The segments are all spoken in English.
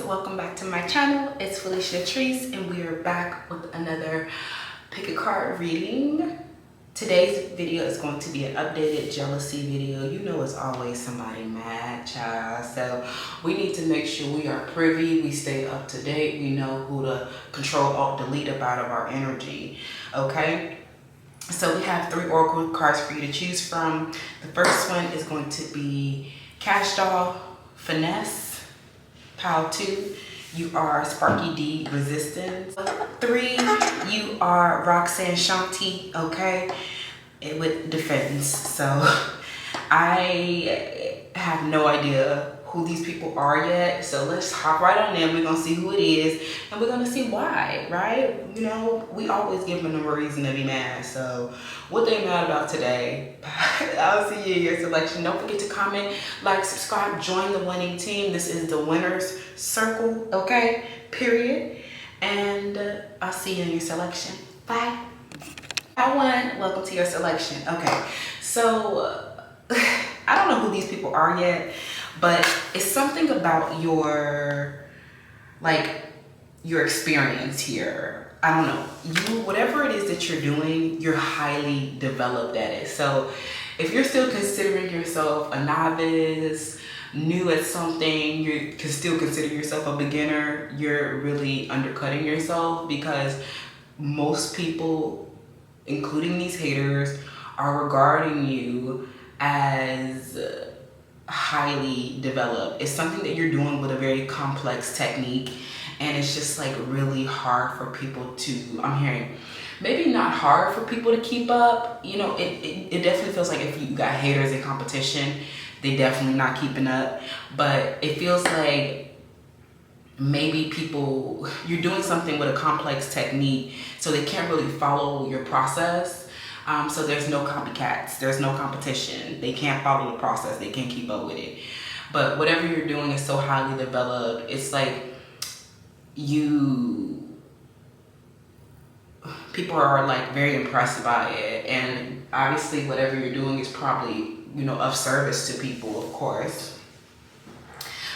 welcome back to my channel. It's Felicia Treese and we are back with another pick a card reading. Today's video is going to be an updated jealousy video. You know it's always somebody mad, child. So we need to make sure we are privy, we stay up to date, we know who to control, alt, delete up out of our energy, okay? So we have 3 oracle cards for you to choose from. The first one is going to be Cash Doll, Finesse. Pile 2, you are Sparky D, Resistance. 3, you are Roxanne Shanti, okay, and with Defense. So I have no idea who these people are yet, so let's hop right on in. We're gonna see who it is and we're gonna see why, right? You know, we always give them a reason to be mad, so what they mad about today. I'll see you in your selection. Don't forget to comment, like, subscribe, join the winning team. This is the winner's circle, okay, period. And I'll see you in your selection. Bye. I won. Welcome to your selection. Okay, so I don't know who these people are yet, but it's something about your experience here. I don't know, whatever it is that you're doing, you're highly developed at it. So if you're still considering yourself a novice, new at something, you can still consider yourself a beginner, you're really undercutting yourself, because most people, including these haters, are regarding you as highly developed. It's something that you're doing with a very complex technique, and it's just like really hard for people to, I'm hearing, maybe not hard for people to keep up. You know, it definitely feels like if you got haters in competition, they definitely not keeping up. But it feels like maybe people, you're doing something with a complex technique, so they can't really follow your process. So there's no copycats, there's no competition. They can't follow the process, they can't keep up with it. But whatever you're doing is so highly developed, it's like people are like very impressed by it. And obviously whatever you're doing is probably, you know, of service to people, of course.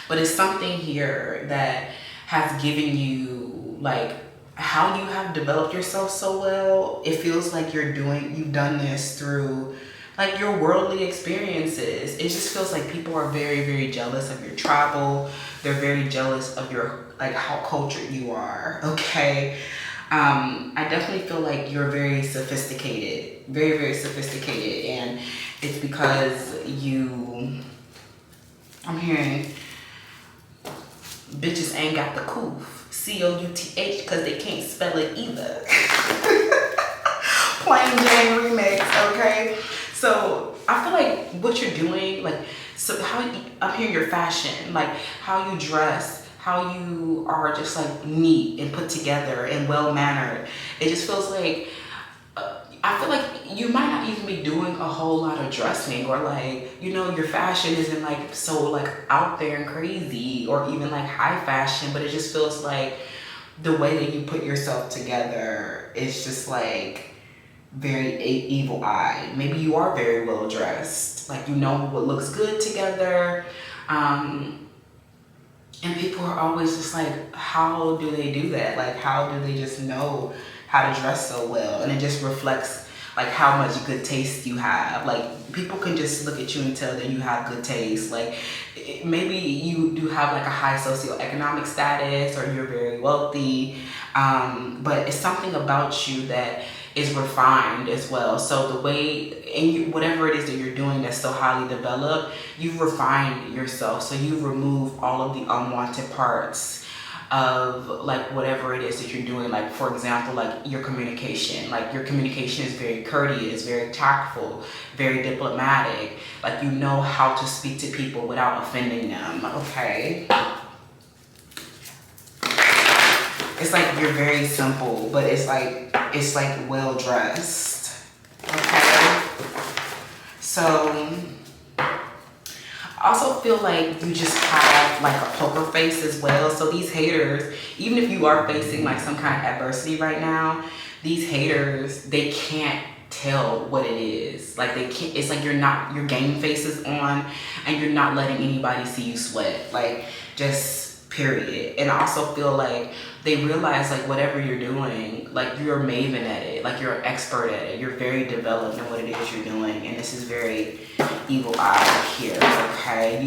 But it's something here that has given you, like, how you have developed yourself so well. It feels like you've done this through like your worldly experiences. It just feels like people are very, very jealous of your travel. They're very jealous of your, like, how cultured you are, okay? I definitely feel like you're very sophisticated, very, very sophisticated, and it's because I'm hearing bitches ain't got the coof. C-O-U-T-H, because they can't spell it either. Plain Jane remix, okay? So I feel like what you're doing, like, so I'm hearing your fashion, like how you dress, how you are just like neat and put together and well-mannered. It just feels like, I feel like you might not even be doing a whole lot of dressing, or like, you know, your fashion isn't like so like out there and crazy, or even like high fashion, but it just feels like the way that you put yourself together is just like very evil eye. Maybe you are very well dressed, like, you know what looks good together, and people are always just like, how do they do that? Like, how do they just know how to dress so well? And it just reflects like how much good taste you have. Like, people can just look at you and tell that you have good taste. Like, maybe you do have like a high socioeconomic status, or you're very wealthy, but it's something about you that is refined as well. So the way, and whatever it is that you're doing that's so highly developed, you've refined yourself. So you remove all of the unwanted parts of like whatever it is that you're doing. Like, for example, like your communication. Like, your communication is very courteous, very tactful, very diplomatic. Like, you know how to speak to people without offending them, okay? It's like you're very simple, but it's like well dressed, okay? So I also feel like you just have like a poker face as well. So these haters, even if you are facing like some kind of adversity right now, these haters, they can't tell what it is. Like, they can't, it's like your game face is on and you're not letting anybody see you sweat. Like, just period. And I also feel like they realize like whatever you're doing, like you're a maven at it, like you're an expert at it, you're very developed in what it is you're doing, and this is very evil eye here, okay?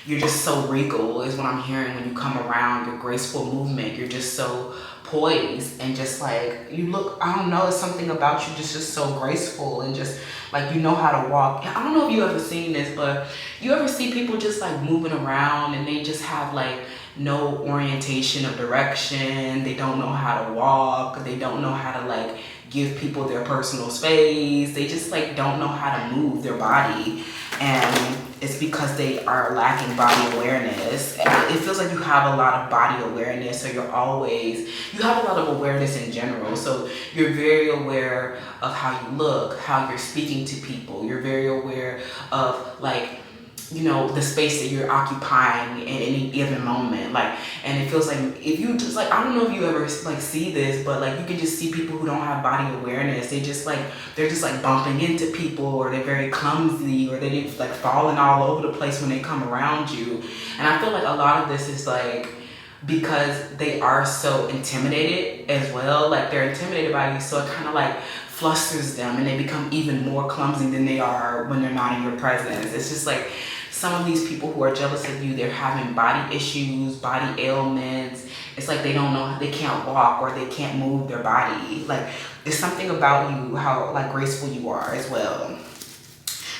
You're just so regal is what I'm hearing when you come around. Your graceful movement, you're just so poised, and just like you look, I don't know, it's something about you just so graceful, and just like you know how to walk. I don't know if you ever seen this, but you ever see people just like moving around and they just have like no orientation of direction. They don't know how to walk. They don't know how to like give people their personal space. They just like don't know how to move their body, and it's because they are lacking body awareness. It feels like you have a lot of body awareness, so you have a lot of awareness in general. So you're very aware of how you look, how you're speaking to people. You're very aware of like, you know, the space that you're occupying in any given moment. Like, and it feels like if you just like, I don't know if you ever like see this, but like you can just see people who don't have body awareness. They're just like bumping into people, or they're very clumsy, or they're like falling all over the place when they come around you. And I feel like a lot of this is like because they are so intimidated as well. Like they're intimidated by you, so it kind of like flusters them, and they become even more clumsy than they are when they're not in your presence. It's just like some of these people who are jealous of you, they're having body issues, body ailments. It's like they don't know, they can't walk, or they can't move their body. Like there's something about you, how like graceful you are as well.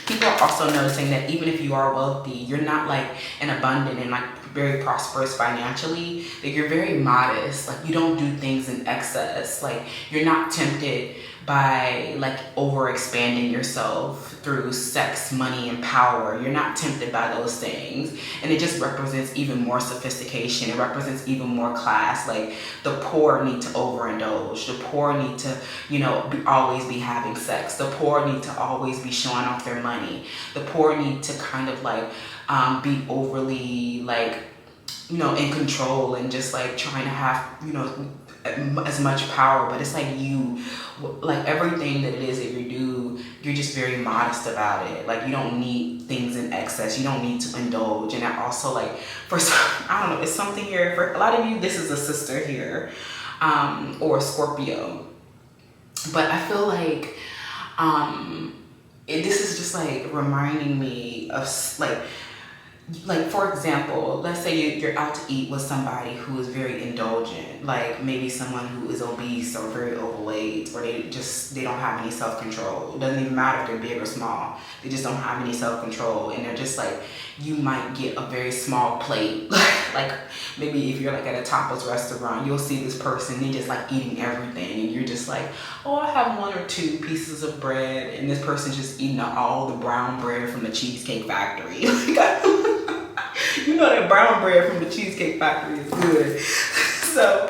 People are also noticing that even if you are wealthy, you're not like an abundant and like very prosperous financially. That you're very modest. Like you don't do things in excess. Like you're not tempted by like over expanding yourself through sex, money, and power. You're not tempted by those things, and it just represents even more sophistication. It represents even more class. Like the poor need to overindulge. The poor need to, you know, always be having sex. The poor need to always be showing off their money. The poor need to kind of like be overly like, you know, in control, and just like trying to have, you know, as much power. But it's like you, like everything that it is that you do, you're just very modest about it. Like you don't need things in excess. You don't need to indulge. And that also like, for some, I don't know, it's something here for a lot of you. This is a sister here, or a Scorpio. But I feel like this is just like reminding me of like for example, let's say you're out to eat with somebody who is very indulgent, like maybe someone who is obese or very overweight, or they don't have any self-control. It doesn't even matter if they're big or small. They just don't have any self-control, and they're just like, you might get a very small plate. Like maybe if you're like at a tapas restaurant, you'll see this person, they just like eating everything, and you're just like, oh, I have 1 or 2 pieces of bread, and this person's just eating all the brown bread from the Cheesecake Factory. You know that brown bread from the Cheesecake Factory is good. So,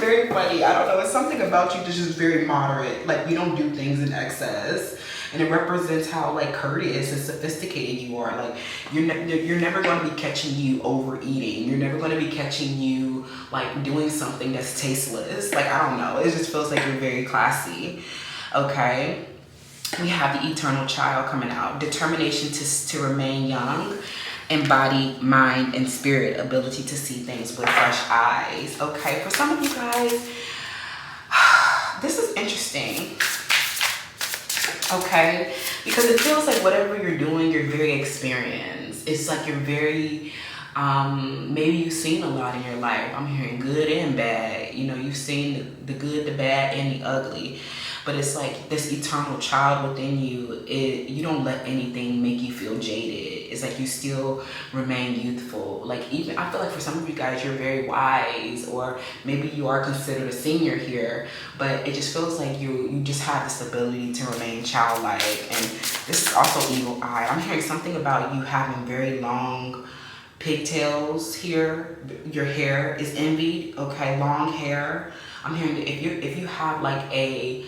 very funny. I don't know. It's something about you that's just very moderate. Like you don't do things in excess, and it represents how like courteous and sophisticated you are. Like you're never going to be catching you overeating. You're never going to be catching you like doing something that's tasteless. Like I don't know. It just feels like you're very classy. Okay. We have the eternal child coming out. Determination to remain young, in body, mind, and spirit. Ability to see things with fresh eyes. Okay, for some of you guys, this is interesting. Okay, because it feels like whatever you're doing, you're very experienced. It's like you're very, maybe you've seen a lot in your life. I'm hearing good and bad. You know, you've seen the good, the bad, and the ugly. But it's like this eternal child within you, you don't let anything make you feel jaded. It's like you still remain youthful. Like even, I feel like for some of you guys, you're very wise, or maybe you are considered a senior here, but it just feels like you just have this ability to remain childlike. And this is also evil eye. I'm hearing something about you having very long pigtails here. Your hair is envied. Okay, long hair. I'm hearing that if you have like a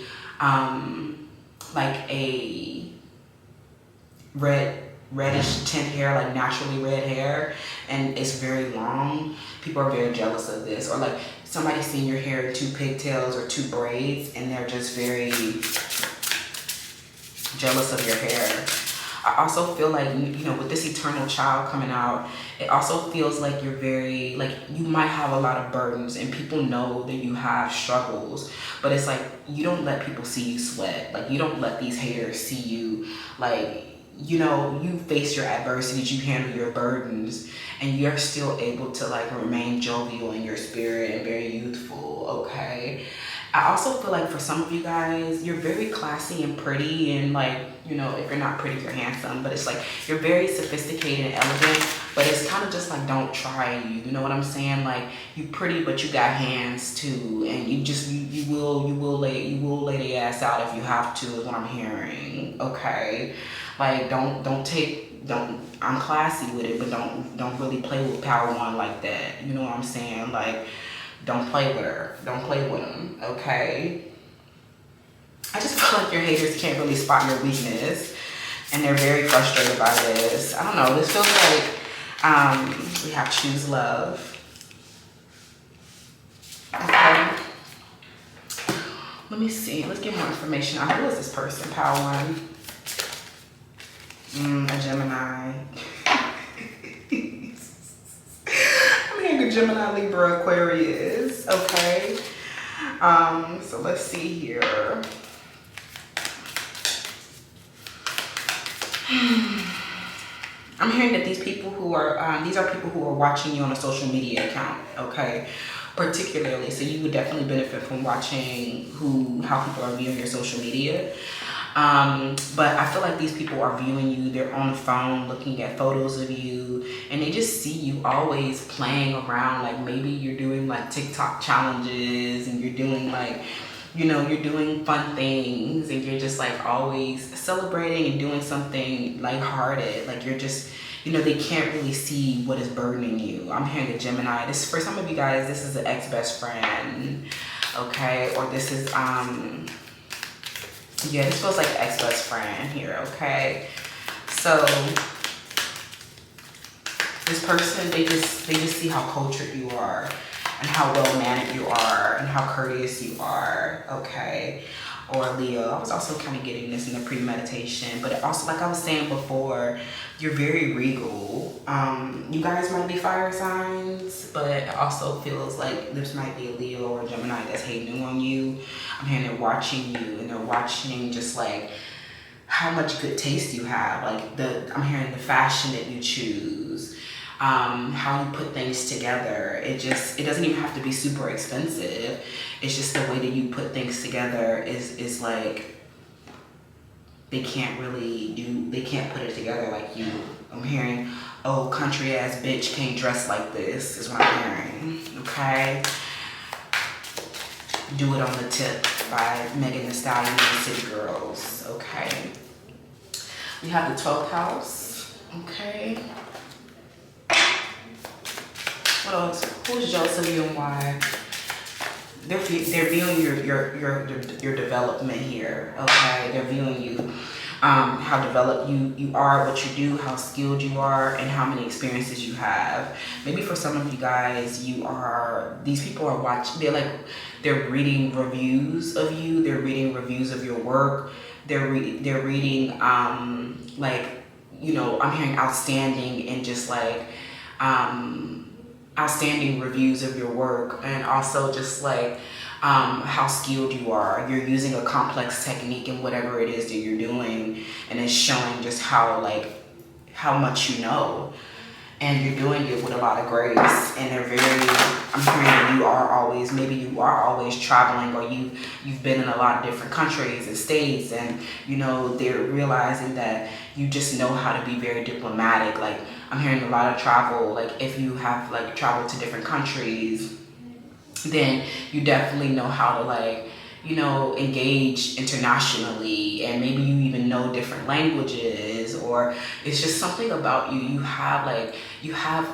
reddish tint hair, like naturally red hair, and it's very long, people are very jealous of this. Or like somebody's seen your hair in 2 pigtails or 2 braids, and they're just very jealous of your hair. I also feel like, you know, with this eternal child coming out, it also feels like you're very, like, you might have a lot of burdens and people know that you have struggles, but it's like you don't let people see you sweat. Like, you don't let these haters see you, like, you know, you face your adversities, you handle your burdens, and you're still able to like remain jovial in your spirit and very youthful, okay? I also feel like for some of you guys, you're very classy and pretty, and like, you know, if you're not pretty, you're handsome, but it's like you're very sophisticated and elegant, but it's kind of just like, don't try you know what I'm saying? Like, you pretty, but you got hands too, and you will lay the ass out if you have to, is what I'm hearing, okay? Like, don't I'm classy with it, but don't really play with Power One like that. You know what I'm saying? Like, don't play with her. Don't play with him, okay? I just feel like your haters can't really spot your weakness, and they're very frustrated by this. I don't know. This feels like we have choose love. Okay. Let me see. Let's get more information. Who is this person? Power One. A Gemini. I'm hearing a Gemini, Libra, Aquarius. Okay. So let's see here. I'm hearing that these are people who are watching you on a social media account, okay? Particularly, so you would definitely benefit from watching how people are viewing your social media. But I feel like these people are viewing you, they're on the phone looking at photos of you, and they just see you always playing around. Like, maybe you're doing like TikTok challenges, and you're doing like, you know, you're doing fun things, and you're just like always celebrating and doing something lighthearted. Like, you're just, you know, they can't really see what is burdening you. I'm hearing a Gemini. This, for some of you guys, this is an ex-best friend, okay? Or this is, yeah, this feels like an ex-best friend here, okay? So this person, they just see how cultured you are, and how well-mannered you are, and how courteous you are, okay? Or Leo. I was also kind of getting this in the premeditation, but also, like I was saying before, you're very regal. You guys might be fire signs, but it also feels like this might be a Leo or a Gemini that's hating on you. I'm hearing they're watching you, and they're watching just like how much good taste you have. Like, I'm hearing the fashion that you choose, how you put things together. It doesn't even have to be super expensive. It's just the way that you put things together is like, they can't put it together like you. I'm hearing, oh, country ass bitch can't dress like this, is what I'm hearing, okay? Do It on the Tip by Megan Thee Stallion and the City Girls, okay? We have the 12th house, okay? What else? Who's jealous of you and why? They're viewing your development here, okay? They're viewing you, how developed you are, what you do, how skilled you are, and how many experiences you have. Maybe for some of you guys, these people are watching, they're reading reviews of you, they're reading reviews of your work, they're reading, like, you know, I'm hearing outstanding and just like, outstanding reviews of your work, and also just like how skilled you are. You're using a complex technique in whatever it is that you're doing, and it's showing just how much you know, and you're doing it with a lot of grace. And I'm hearing that you are always traveling, or you've been in a lot of different countries and states, and you know, they're realizing that you just know how to be very diplomatic. Like, I'm hearing a lot of travel. Like, if you have like traveled to different countries, then you definitely know how to, like, you know, engage internationally, and maybe you even know different languages, or it's just something about you. You have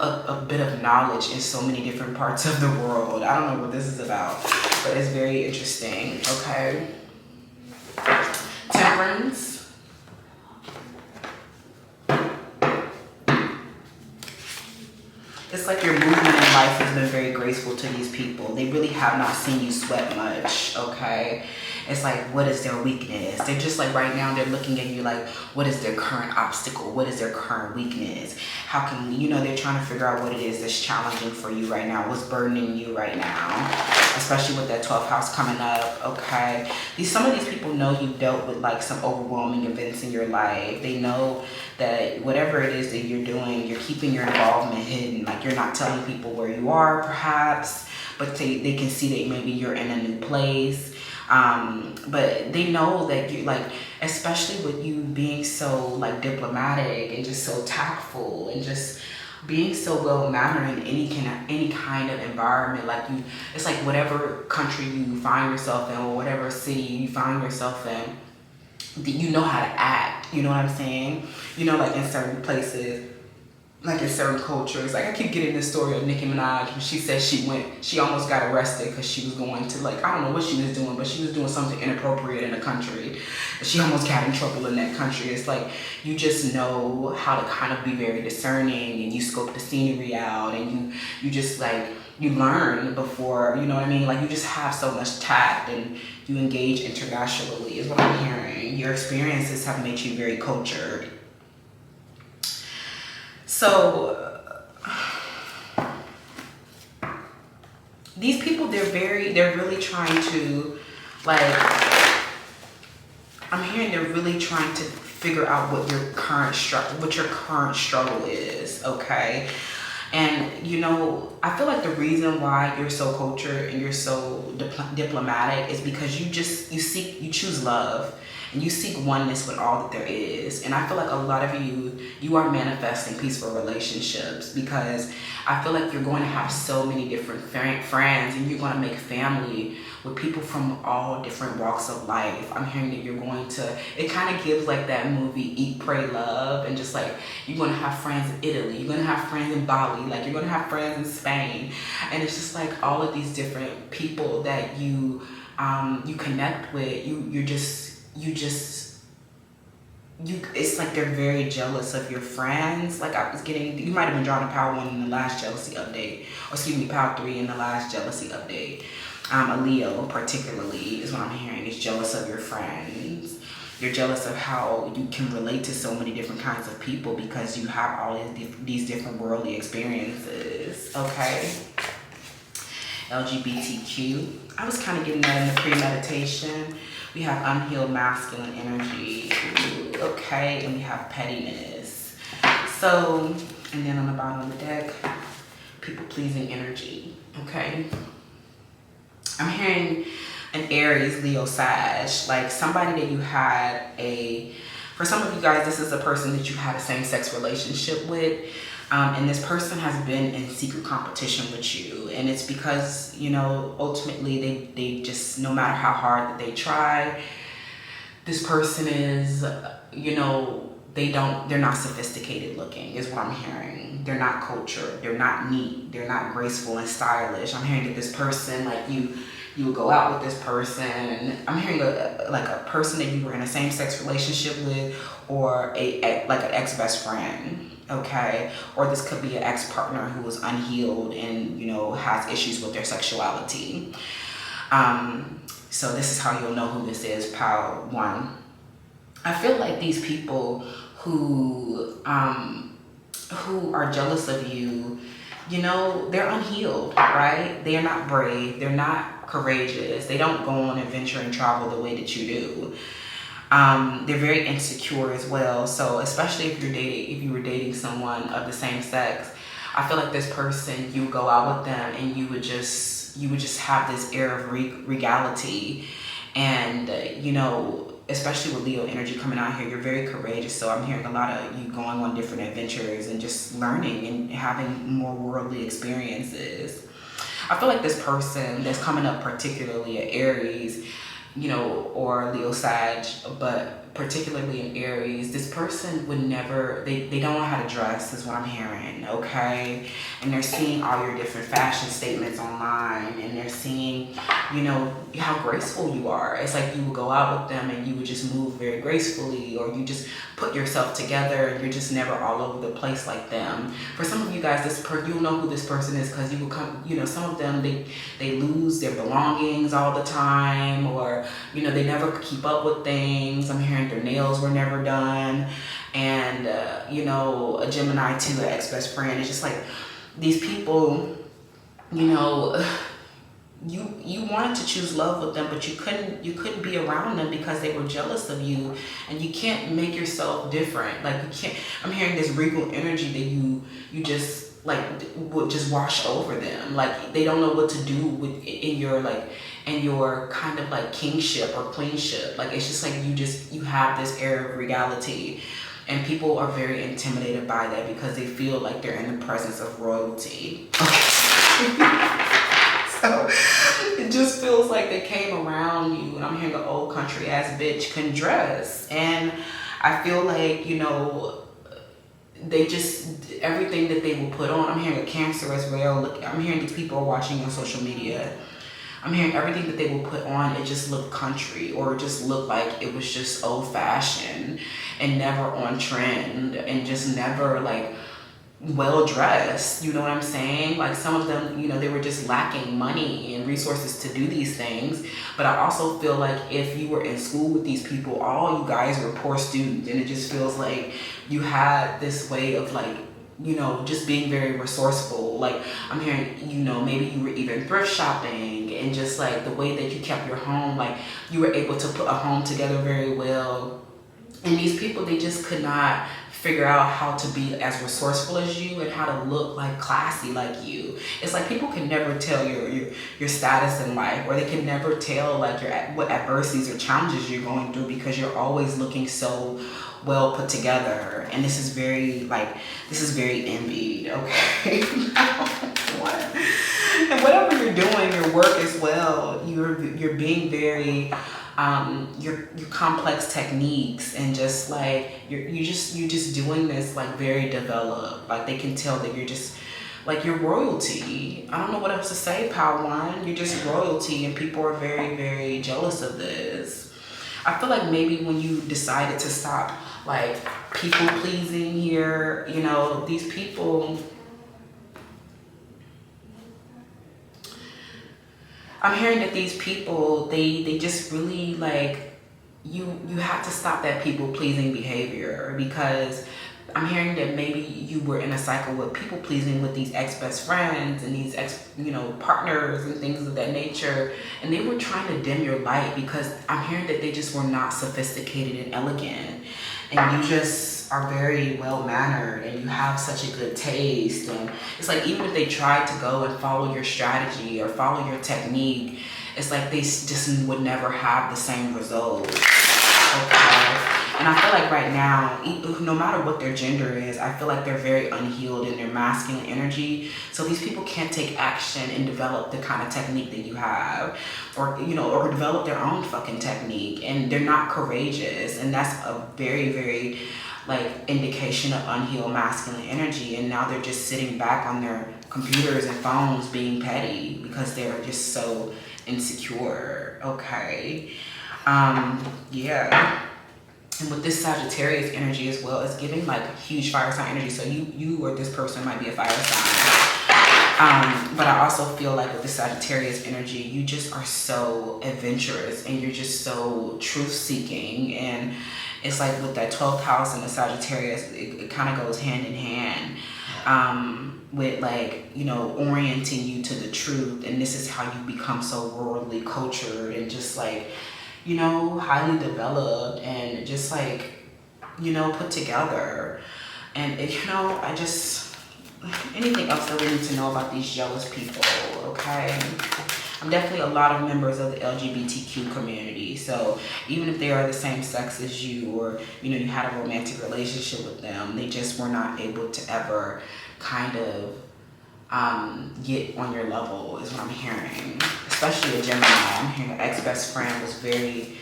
a bit of knowledge in so many different parts of the world. I don't know what this is about, but it's very interesting, okay? Temperance. It's like your movement in life has been very graceful to these people. They really have not seen you sweat much, okay? It's like, what is their weakness? They're just like, right now they're looking at you like, what is their current obstacle? What is their current weakness? How can, you know, they're trying to figure out what it is that's challenging for you right now. What's burdening you right now, especially with that 12th house coming up. Okay, some of these people know you dealt with like some overwhelming events in your life. They know that whatever it is that you're doing, you're keeping your involvement hidden. Like, you're not telling people where you are, perhaps, but they can see that maybe you're in a new place. But they know that you, like, especially with you being so like diplomatic and just so tactful and just being so well mannered in any kind of environment. Like, you, it's like whatever country you find yourself in or whatever city you find yourself in, you know how to act. You know what I'm saying? You know, like in certain places, like in certain cultures, like I keep getting this story of Nicki Minaj when she said she almost got arrested because she was going to, like, I don't know what she was doing, but she was doing something inappropriate in a country. She almost got in trouble in that country. It's like, you just know how to kind of be very discerning, and you scope the scenery out, and you just like, you learn before, you know what I mean? Like, you just have so much tact, and you engage internationally is what I'm hearing. Your experiences have made you very cultured. So these people, they're really trying to, like, I'm hearing they're really trying to figure out what your current struggle is, okay? And, you know, I feel like the reason why you're so cultured and you're so diplomatic is because you choose love. And you seek oneness with all that there is. And I feel like a lot of you are manifesting peaceful relationships, because I feel like you're going to have so many different friends, and you're going to make family with people from all different walks of life. I'm hearing that you're going to, it kind of gives like that movie Eat, Pray, Love, and just like, you're going to have friends in Italy, you're going to have friends in Bali, like you're going to have friends in Spain. And it's just like all of these different people that you connect with, it's like they're very jealous of your friends. Like, I was getting, you might have been drawn to Power 1 in the last jealousy update, or excuse me, Power 3 in the last jealousy update. A Leo particularly is what I'm hearing, is jealous of your friends. You're jealous of how you can relate to so many different kinds of people because you have all of these different worldly experiences, okay? LGBTQ. I was kind of getting that in the pre-meditation. We have unhealed masculine energy, okay, and we have pettiness. So, and then on the bottom of the deck, people-pleasing energy, okay? I'm hearing an Aries, Leo, Sag, like somebody that you had for some of you guys, this is a person that you had a same-sex relationship with. And this person has been in secret competition with you, and it's because, you know, ultimately they just, no matter how hard that they try, this person is, you know, they're not sophisticated looking is what I'm hearing. They're not cultured, they're not neat, they're not graceful and stylish. I'm hearing that this person, like, you would go out with this person. I'm hearing like a person that you were in a same-sex relationship with, or like an ex-best friend. Okay, or this could be an ex-partner who was unhealed and, you know, has issues with their sexuality. So this is how you'll know who this is, Power 1. I feel like these people who are jealous of you, you know, they're unhealed, right? They are not brave, they're not courageous, they don't go on adventure and travel the way that you do. They're very insecure as well. So especially if you were dating someone of the same sex, I feel like this person, you would go out with them and you would just have this air of regality. And, you know, especially with Leo energy coming out here, you're very courageous. So I'm hearing a lot of you going on different adventures and just learning and having more worldly experiences. I feel like this person that's coming up, particularly at Aries, you know, or Leo, Sag, but particularly in Aries, this person would never, they don't know how to dress is what I'm hearing, okay? And they're seeing all your different fashion statements online, and they're seeing, you know, how graceful you are. It's like you would go out with them and you would just move very gracefully, or you just put yourself together and you're just never all over the place like them. For some of you guys, you'll know who this person is because you will come, you know, some of them, they lose their belongings all the time, or, you know, they never keep up with things. I'm hearing their nails were never done. And, you know, a Gemini too, an ex-best friend. It's just like these people, you know, you wanted to choose love with them, but you couldn't be around them because they were jealous of you, and you can't make yourself different. Like, you can't, I'm hearing this regal energy that you just like would just wash over them. Like, they don't know what to do with in your kind of like kingship or queenship. Like, it's just like you have this air of regality, and people are very intimidated by that because they feel like they're in the presence of royalty. So it just feels like they came around you, and I'm hearing an old country ass bitch can dress. And I feel like, you know, they just, everything that they will put on, I'm hearing a Cancer as well. Look, I'm hearing these people are watching on social media. I'm hearing everything that they will put on, it just looked country, or it just looked like it was just old fashioned and never on trend, and just never like well dressed. You know what I'm saying? Like, some of them, you know, they were just lacking money and resources to do these things. But I also feel like if you were in school with these people, all you guys were poor students, and it just feels like you had this way of like, you know, just being very resourceful. Like, I'm hearing, you know, maybe you were even thrift shopping, and just like the way that you kept your home, like you were able to put a home together very well. And these people, they just could not figure out how to be as resourceful as you and how to look like classy like you. It's like people can never tell your status in life, or they can never tell like what adversities or challenges you're going through, because you're always looking so well put together. And this is very envied, okay? And whatever you're doing, your work as well, you're being very your complex techniques, and just like you're just doing this like very developed. Like, they can tell that you're just like, you're royalty. I don't know what else to say, Power One. You're just royalty, and people are very, very jealous of this. I feel like maybe when you decided to stop like people pleasing here, you know, these people, I'm hearing that these people, they just really like, you have to stop that people pleasing behavior, because I'm hearing that maybe you were in a cycle with people pleasing with these ex-best friends and these partners and things of that nature, and they were trying to dim your light, because I'm hearing that they just were not sophisticated and elegant, and you just are very well mannered, and you have such a good taste. And it's like, even if they tried to go and follow your strategy or follow your technique, it's like they just would never have the same results. Okay. And I feel like right now, no matter what their gender is, I feel like they're very unhealed in their masculine energy. So these people can't take action and develop the kind of technique that you have, or, you know, or develop their own fucking technique. And they're not courageous. And that's a very, very like indication of unhealed masculine energy. And now they're just sitting back on their computers and phones being petty because they're just so insecure. Okay. Yeah. And with this Sagittarius energy as well, it's giving like huge fire sign energy. So you or this person might be a fire sign. But I also feel like with the Sagittarius energy, you just are so adventurous, and you're just so truth seeking. And it's like with that 12th house and the Sagittarius, it kind of goes hand in hand. With like, you know, orienting you to the truth. And this is how you become so worldly cultured and just like, you know, highly developed and just like, you know, put together. And you know, anything else that we need to know about these jealous people, okay? I'm definitely a lot of members of the LGBTQ community. So even if they are the same sex as you, or, you know, you had a romantic relationship with them, they just were not able to ever kind of get on your level, is what I'm hearing. Especially a Gemini. I'm hearing an ex-best friend was very,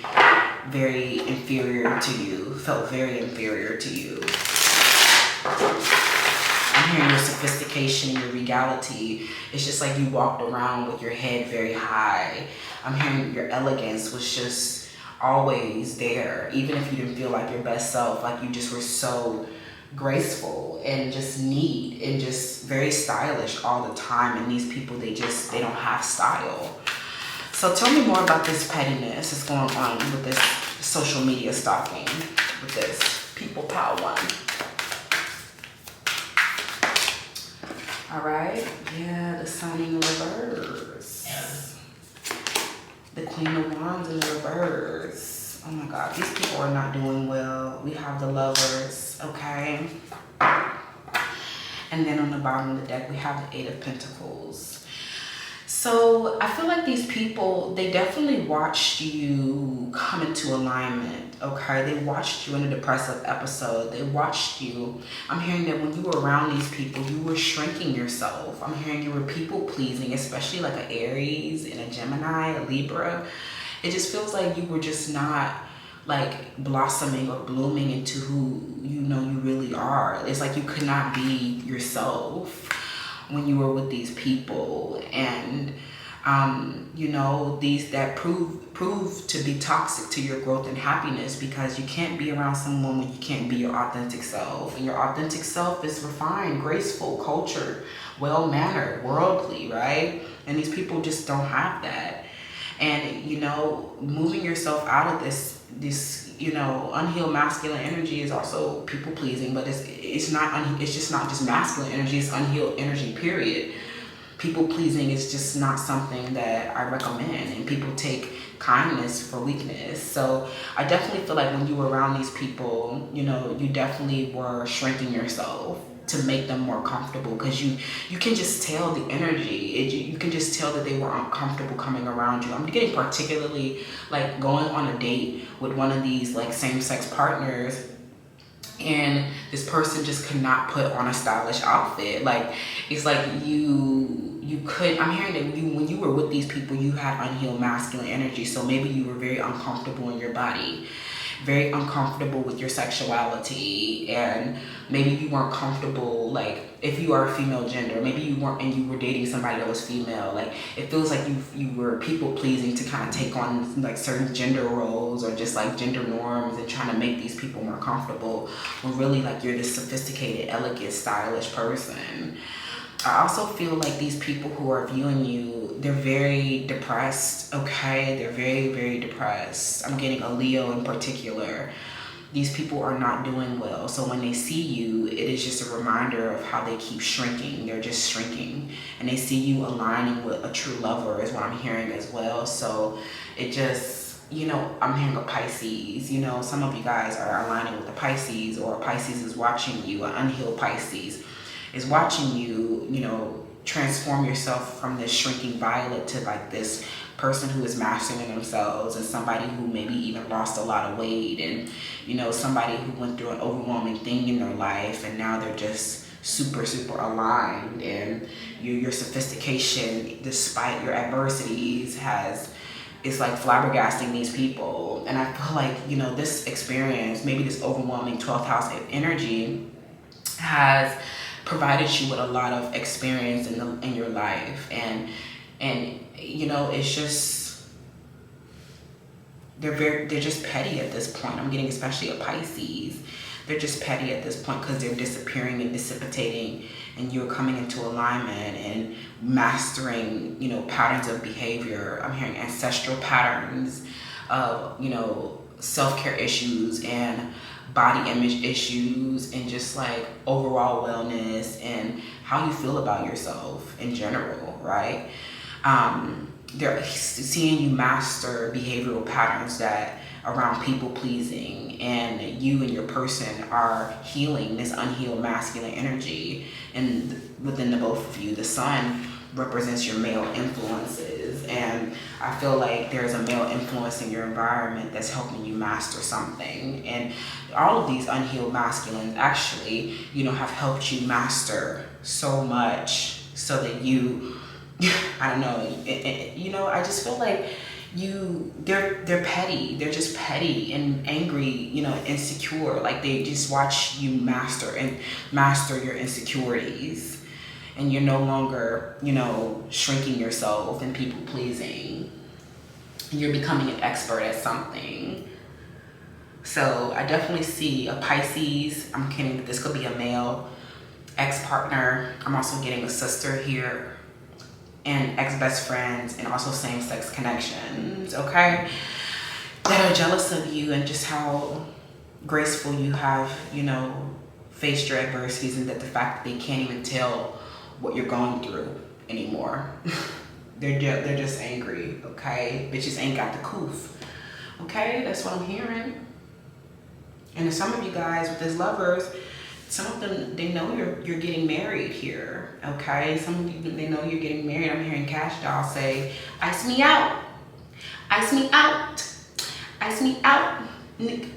very inferior to you, felt very inferior to you. I'm hearing your sophistication and your regality. It's just like you walked around with your head very high. I'm hearing your elegance was just always there, even if you didn't feel like your best self, like you just were so graceful and just neat and just very stylish all the time. And these people, they don't have style. So tell me more about this pettiness that's going on with this social media stalking, with this people power one. All right, yeah, the Sun in reverse. The Queen of Wands in reverse. Oh my God, these people are not doing well. We have the Lovers, okay? And then on the bottom of the deck, we have the Eight of Pentacles. So I feel like these people, they definitely watched you come into alignment, okay? They watched you in a depressive episode. They watched you. I'm hearing that when you were around these people, you were shrinking yourself. I'm hearing you were people pleasing, especially like an Aries and a Gemini, a Libra. It just feels like you were just not like blossoming or blooming into who you know you really are. It's like you could not be yourself when you were with these people, and you know, these that prove to be toxic to your growth and happiness, because you can't be around someone when you can't be your authentic self. And your authentic self is refined, graceful, cultured, well-mannered, worldly, right? And these people just don't have that. And you know, moving yourself out of this you know, unhealed masculine energy is also people pleasing, but it's just not just masculine energy, it's unhealed energy, period. People pleasing is just not something that I recommend, and people take kindness for weakness. So I definitely feel like when you were around these people, you know, you definitely were shrinking yourself to make them more comfortable, because you can just tell the energy. You can just tell that they were uncomfortable coming around you. I'm getting particularly like going on a date with one of these like same-sex partners, and this person just could not put on a stylish outfit. Like it's like you could, I'm hearing that when you were with these people, you had unhealed masculine energy. So maybe you were very uncomfortable in your body, very uncomfortable with your sexuality, and maybe you weren't comfortable, like if you are a female gender, maybe you weren't, and you were dating somebody that was female. Like it feels like you were people pleasing to kind of take on like certain gender roles or just like gender norms and trying to make these people more comfortable, when really like you're this sophisticated, elegant, stylish person. I also feel like these people who are viewing you, they're very depressed, okay? They're very, very depressed. I'm getting a Leo in particular. These people are not doing well. So when they see you, it is just a reminder of how they keep shrinking. They're just shrinking. And they see you aligning with a true lover is what I'm hearing as well. So it just, you know, I'm hearing a Pisces. You know, some of you guys are aligning with a Pisces, or a Pisces is watching you, an unhealed Pisces is watching you, you know, transform yourself from this shrinking violet to like this person who is mastering themselves, and somebody who maybe even lost a lot of weight, and you know, somebody who went through an overwhelming thing in their life, and now they're just super aligned. And your sophistication, despite your adversities, it's like flabbergasting these people. And I feel like, you know, this experience, maybe this overwhelming 12th house energy, has provided you with a lot of experience in your life, and you know, it's just they're just petty at this point. I'm getting especially a Pisces. They're just petty at this point because they're disappearing and dissipating, and you're coming into alignment and mastering, you know, patterns of behavior. I'm hearing ancestral patterns of, you know, self-care issues and body image issues, and just like overall wellness and how you feel about yourself in general, right? They're seeing you master behavioral patterns that around people pleasing, and you and your person are healing this unhealed masculine energy. And within the both of you, the Sun represents your male influences, and I feel like there's a male influence in your environment that's helping you master something. And all of these unhealed masculines actually, you know, have helped you master so much, so that you I don't know, you know, I just feel like they're petty. They're just petty and angry, you know, insecure. Like they just watch you master your insecurities, and you're no longer, you know, shrinking yourself and people pleasing. You're becoming an expert at something. So I definitely see a Pisces. I'm kidding. This could be a male ex-partner. I'm also getting a sister here, and ex-best friends, and also same-sex connections, okay? That are jealous of you and just how graceful you have, you know, faced your adversities, and that the fact that they can't even tell what you're going through anymore. They're just angry, okay? Bitches ain't got the coof, okay? That's what I'm hearing. And some of you guys with these lovers, some of them, they know you're getting married here, okay? Some of you, they know you're getting married. I'm hearing Cash Doll say, ice me out, ice me out, ice me out,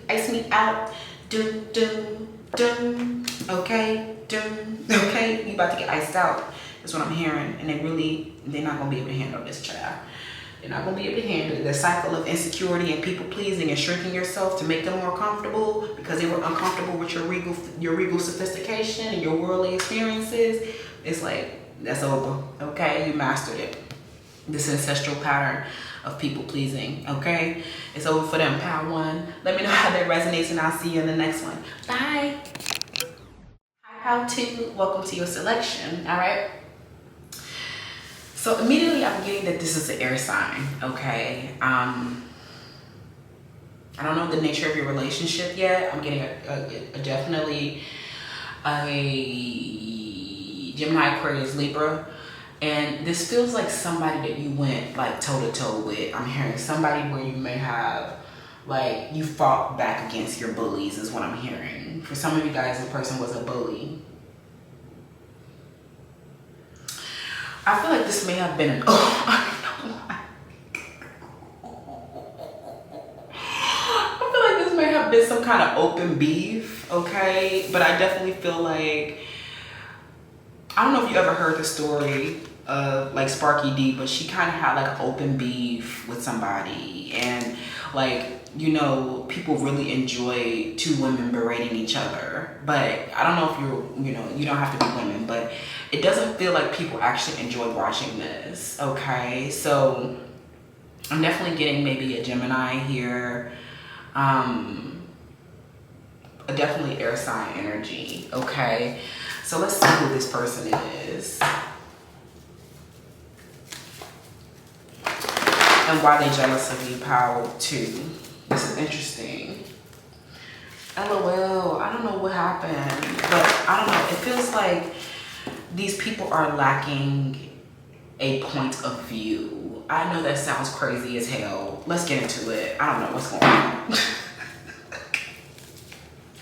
ice me out, dun, dun, dun, okay, dun, okay? You about to get iced out. That's what I'm hearing. And they're not gonna be able to handle this, child. They're not gonna be able to handle the cycle of insecurity and people pleasing and shrinking yourself to make them more comfortable because they were uncomfortable with your regal sophistication and your worldly experiences. It's like, that's over, okay? You mastered it. This ancestral pattern of people pleasing, okay? It's over for them, Power One. Let me know how that resonates, and I'll see you in the next one. Bye. Hi, Power Two. Welcome to your selection, all right? So immediately I'm getting that this is an air sign, okay? I don't know the nature of your relationship yet. I'm getting definitely a Gemini, Aquarius, Libra. And this feels like somebody that you went like toe to toe with. I'm hearing somebody where you may have, like, you fought back against your bullies is what I'm hearing. For some of you guys, the person was a bully. I feel like this may have been I feel like this may have been some kind of open beef, okay? But I definitely feel like, I don't know if you ever heard the story of like Sparky D, but she kind of had like open beef with somebody, and like, you know, people really enjoy two women berating each other. But I don't know if you know, you don't have to be women, but it doesn't feel like people actually enjoy watching this, okay? So I'm definitely getting maybe a Gemini here, definitely air sign energy, okay? So let's see who this person is and why they jealous of you, Power Two. This is interesting. LOL, I don't know what happened, but I don't know. It feels like these people are lacking a point of view. I know that sounds crazy as hell. Let's get into it. I don't know what's going on.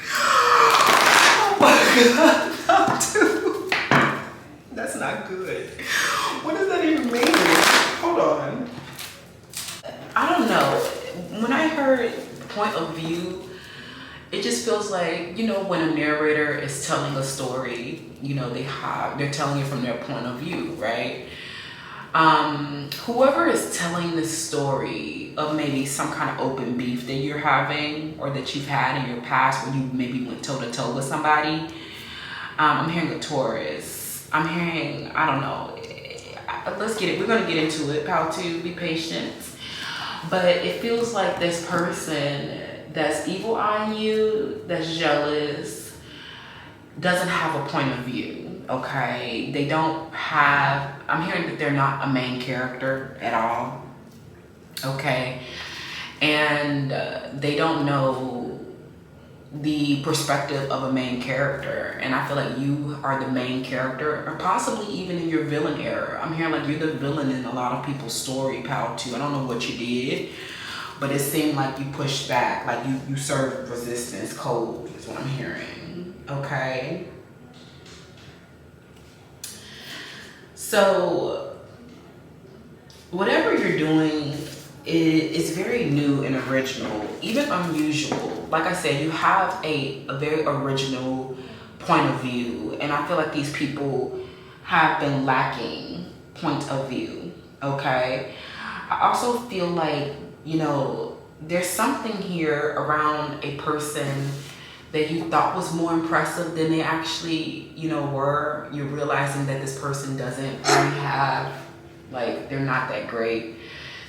Oh my God, that's not good. What does that even mean? Hold on. I don't know. When I heard point of view, it just feels like, you know, when a narrator is telling a story, you know, they're telling it from their point of view, right? Whoever is telling this story of maybe some kind of open beef that you're having or that you've had in your past where you maybe went toe to toe with somebody, I'm hearing a Taurus. I'm hearing, I don't know. Let's get it. We're going to get into it. Power Two, be patient. But it feels like this person that's evil eyeing you, that's jealous, doesn't have a point of view, okay? They don't have, I'm hearing that they're not a main character at all, okay? And they don't know the perspective of a main character. And I feel like you are the main character, or possibly even in your villain era. I'm hearing like you're the villain in a lot of people's story, Power Two. I don't know what you did, but it seemed like you pushed back, like you served resistance cold is what I'm hearing, okay? So whatever you're doing is very new and original, even unusual. Like I said, you have a very original point of view, and I feel like these people have been lacking point of view, okay? I also feel like, you know, there's something here around a person that you thought was more impressive than they actually, you know, were. You're realizing that this person doesn't really have, like, they're not that great.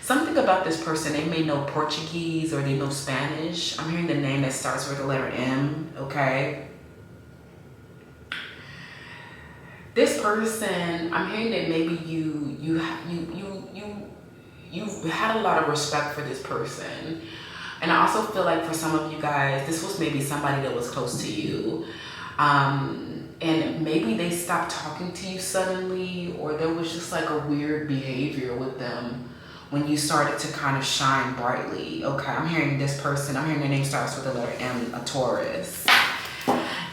Something about this person, they may know Portuguese or they know Spanish. I'm hearing the name that starts with the letter M, okay? This person, I'm hearing that maybe you've had a lot of respect for this person. And I also feel like for some of you guys, this was maybe somebody that was close to you. And maybe they stopped talking to you suddenly, or there was just like a weird behavior with them when you started to kind of shine brightly. Okay, I'm hearing this person, I'm hearing their name starts with the letter M, a Taurus.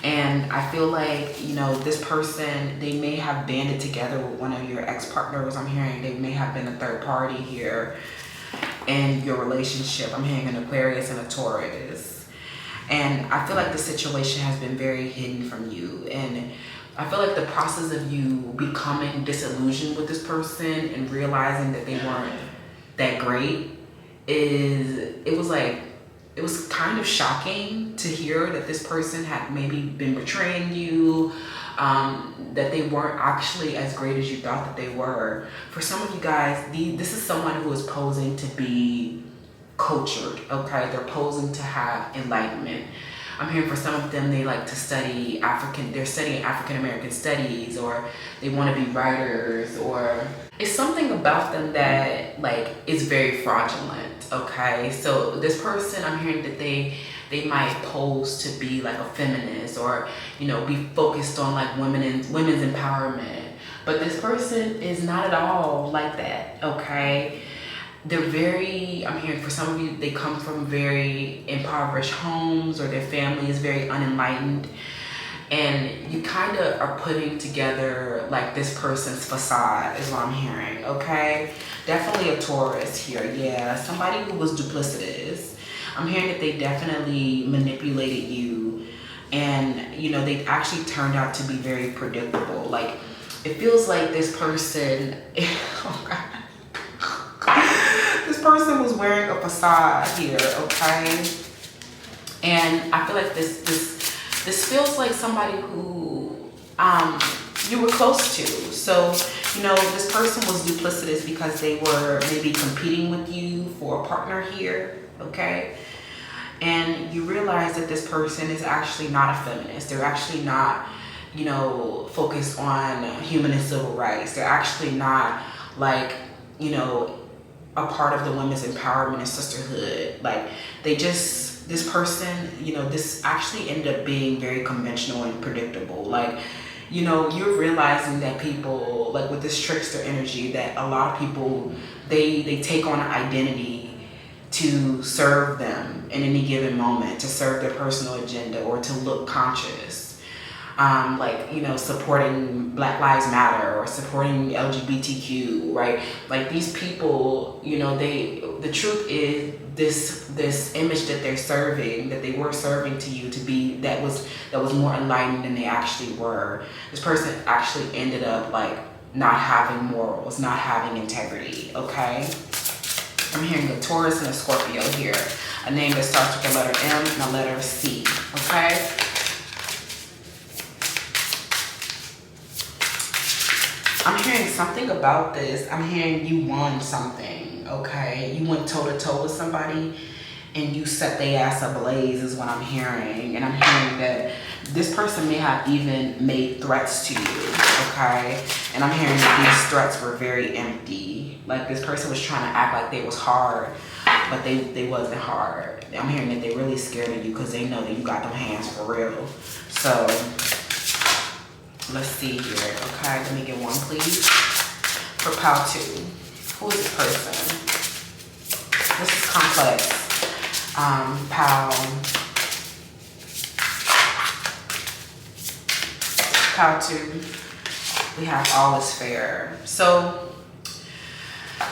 And I feel like, you know, this person, they may have banded together with one of your ex-partners. I'm hearing they may have been a third party here in your relationship. I'm hearing an Aquarius and a Taurus. And I feel like the situation has been very hidden from you. And I feel like the process of you becoming disillusioned with this person and realizing that they weren't that great it was kind of shocking to hear that this person had maybe been betraying you, that they weren't actually as great as you thought that they were. For some of you guys, this is someone who is posing to be cultured, okay? They're posing to have enlightenment. I'm hearing for some of them, they like to study they're studying African-American studies, or they want to be writers, or it's something about them that like is very fraudulent, okay? So this person, I'm hearing that they might pose to be like a feminist, or, you know, be focused on like women's empowerment. But this person is not at all like that, okay? They're I'm hearing for some of you, they come from very impoverished homes, or their family is very unenlightened. And you kind of are putting together like this person's facade is what I'm hearing, okay? Definitely a Taurus here, yeah. Somebody who was duplicitous. I'm hearing that they definitely manipulated you, and, you know, they actually turned out to be very predictable. Like, it feels like this person, oh God. This person was wearing a facade here, okay? And I feel like this feels like somebody who you were close to. So, you know, this person was duplicitous because they were maybe competing with you for a partner here, okay? And you realize that this person is actually not a feminist. They're actually not, you know, focused on human and civil rights. They're actually not like, you know, a part of the women's empowerment and sisterhood. Like, this person, you know, this actually ended up being very conventional and predictable. Like, you know, you're realizing that people, like with this trickster energy, that a lot of people, they take on an identity to serve them in any given moment, to serve their personal agenda, or to look conscious. Like, you know, supporting Black Lives Matter or supporting LGBTQ, right? Like, these people, you know, the truth is this image that they're serving, that they were serving to you to be, that was more enlightened than they actually were. This person actually ended up like not having morals, not having integrity, okay? I'm hearing a Taurus and a Scorpio here. A name that starts with the letter M and a letter C, okay? I'm hearing something about this. I'm hearing you won something, okay? You went toe-to-toe with somebody and you set their ass ablaze is what I'm hearing. And I'm hearing that this person may have even made threats to you, okay? And I'm hearing that these threats were very empty. Like, this person was trying to act like they was hard, but they wasn't hard. I'm hearing that they're really scared of you because they know that you got them hands for real. So, let's see here, okay? Let me get one, please. For pile 2. Who is this person? This is complex. Pile 2. We have all is fair. So,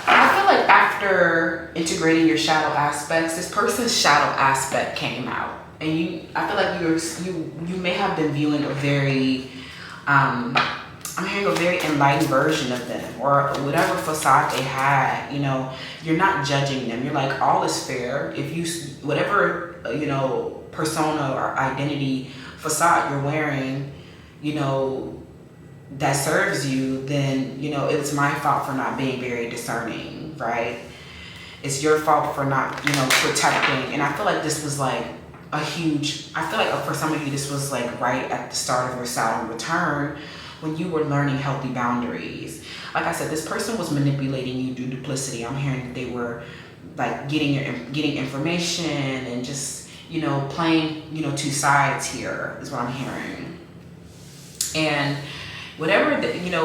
I feel like after integrating your shadow aspects, this person's shadow aspect came out. And I feel like you may have been viewing a very I'm hearing a very enlightened version of them, or whatever facade they had. You know, you're not judging them. You're like, all is fair. If you, whatever, you know, persona or identity facade you're wearing, you know, that serves you, then, you know, it's my fault for not being very discerning, right? It's your fault for not, you know, protecting. And I feel like this was like a huge, I feel like for some of you, this was like right at the start of your Saturn return, when you were learning healthy boundaries. Like I said, this person was manipulating you through duplicity. I'm hearing that they were like getting information and just, you know, playing, you know, two sides here is what I'm hearing. And whatever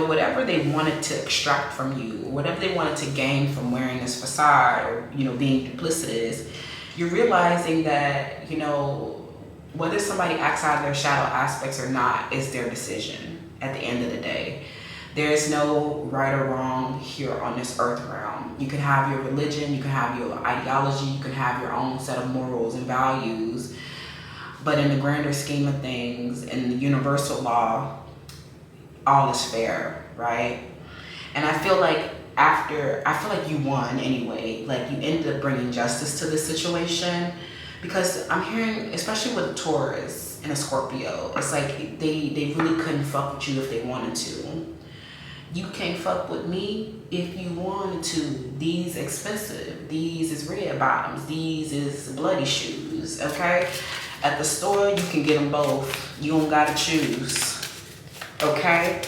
whatever they wanted to extract from you, or whatever they wanted to gain from wearing this facade, or, you know, being duplicitous, you're realizing that, you know, whether somebody acts out of their shadow aspects or not is their decision. At the end of the day, there's no right or wrong here on this earth realm. You can have your religion, you can have your ideology, you can have your own set of morals and values, but in the grander scheme of things, in the universal law, all is fair, right? And I feel like you won anyway. Like, you ended up bringing justice to this situation, because I'm hearing, especially with Taurus and a Scorpio, it's like they really couldn't fuck with you if they wanted to. You can't fuck with me if you wanted to. These expensive. These is red bottoms. These is bloody shoes, okay? At the store, you can get them both. You don't gotta choose, okay?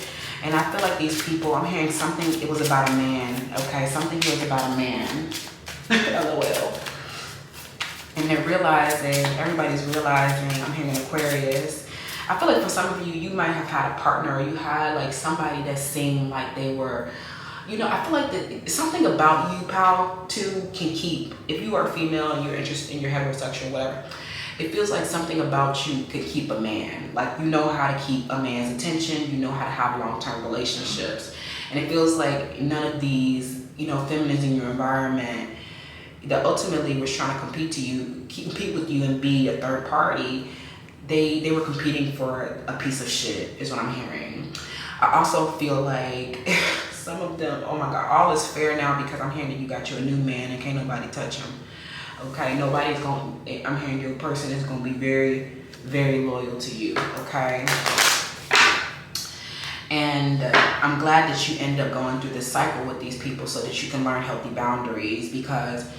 And I feel like these people, I'm hearing something, it was about a man, okay? Something here was about a man, LOL. And they're realizing, everybody's realizing, I'm hearing Aquarius. I feel like for some of you, you might have had a partner, or you had like somebody that seemed like they were, you know, I feel like that something about you, pal, too, can keep, if you are female and you're interested in your heterosexual, whatever, it feels like something about you could keep a man. Like, you know how to keep a man's attention, you know how to have long-term relationships. And it feels like none of these, you know, feminines in your environment that ultimately was trying to compete with you and be a third party, they were competing for a piece of shit, is what I'm hearing. I also feel like some of them, oh my God, all is fair now, because I'm hearing that you got you a new man and can't nobody touch him. Okay, I'm hearing your person is gonna be very, very loyal to you, okay? And I'm glad that you end up going through this cycle with these people so that you can learn healthy boundaries, because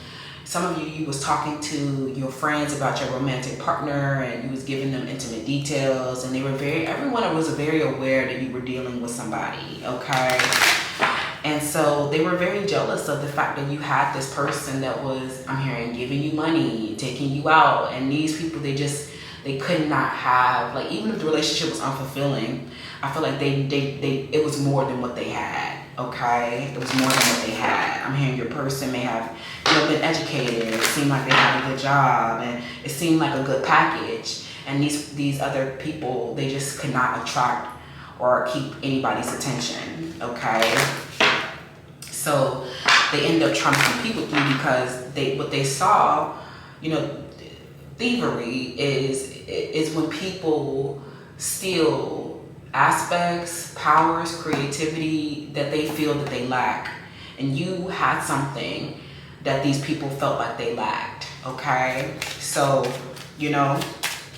some of you was talking to your friends about your romantic partner, and you was giving them intimate details, and everyone was very aware that you were dealing with somebody, okay? And so they were very jealous of the fact that you had this person that was, I'm hearing, giving you money, taking you out, and these people, they could not have, like, even if the relationship was unfulfilling, I feel like it was more than what they had, okay? It was more than what they had. I'm hearing your person may have, you know, been educated. It seemed like they had a good job, and it seemed like a good package. And these other people, they just could not attract or keep anybody's attention, okay? So they end up trying to compete with you, because what they saw, you know, thievery is when people steal aspects, powers, creativity that they feel that they lack. And you had something that these people felt like they lacked, okay? So, you know,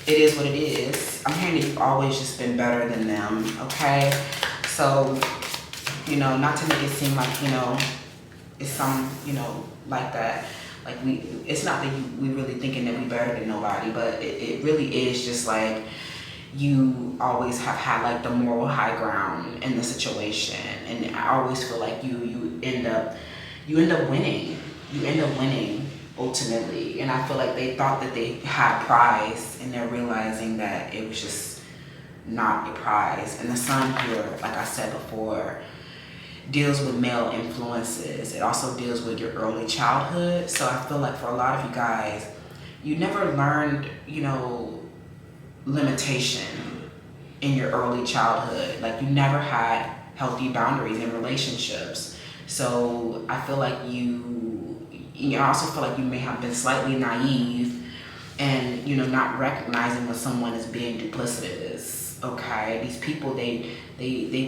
it is what it is. I'm hearing that you've always just been better than them, okay? So, you know, not to make it seem like, you know, it's some, you know, like that. Like, it's not that we really thinking that we better than nobody, but it really is just like, you always have had like the moral high ground in the situation. And I always feel like you end up winning. You end up winning ultimately. And I feel like they thought that they had a prize, and they're realizing that it was just not a prize. And the sun here, like I said before, deals with male influences. It also deals with your early childhood. So I feel like for a lot of you guys, you never learned, you know, limitation in your early childhood. Like, you never had healthy boundaries in relationships. So I feel like I also feel like you may have been slightly naive, and, you know, not recognizing when someone is being duplicitous, okay? These people, they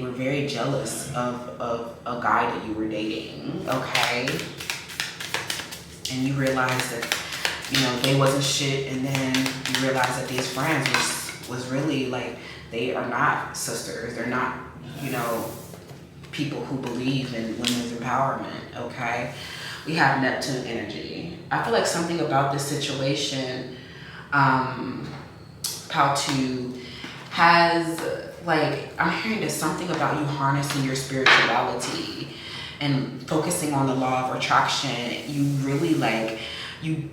were very jealous of a guy that you were dating, okay? And you realized that, you know, they wasn't shit, and then you realized that these friends was really like, they are not sisters. They're not, you know, people who believe in women's empowerment, okay? We have Neptune energy. I feel like something about this situation, how to has, like, I'm hearing there's something about you harnessing your spirituality and focusing on the law of attraction. You really, like, you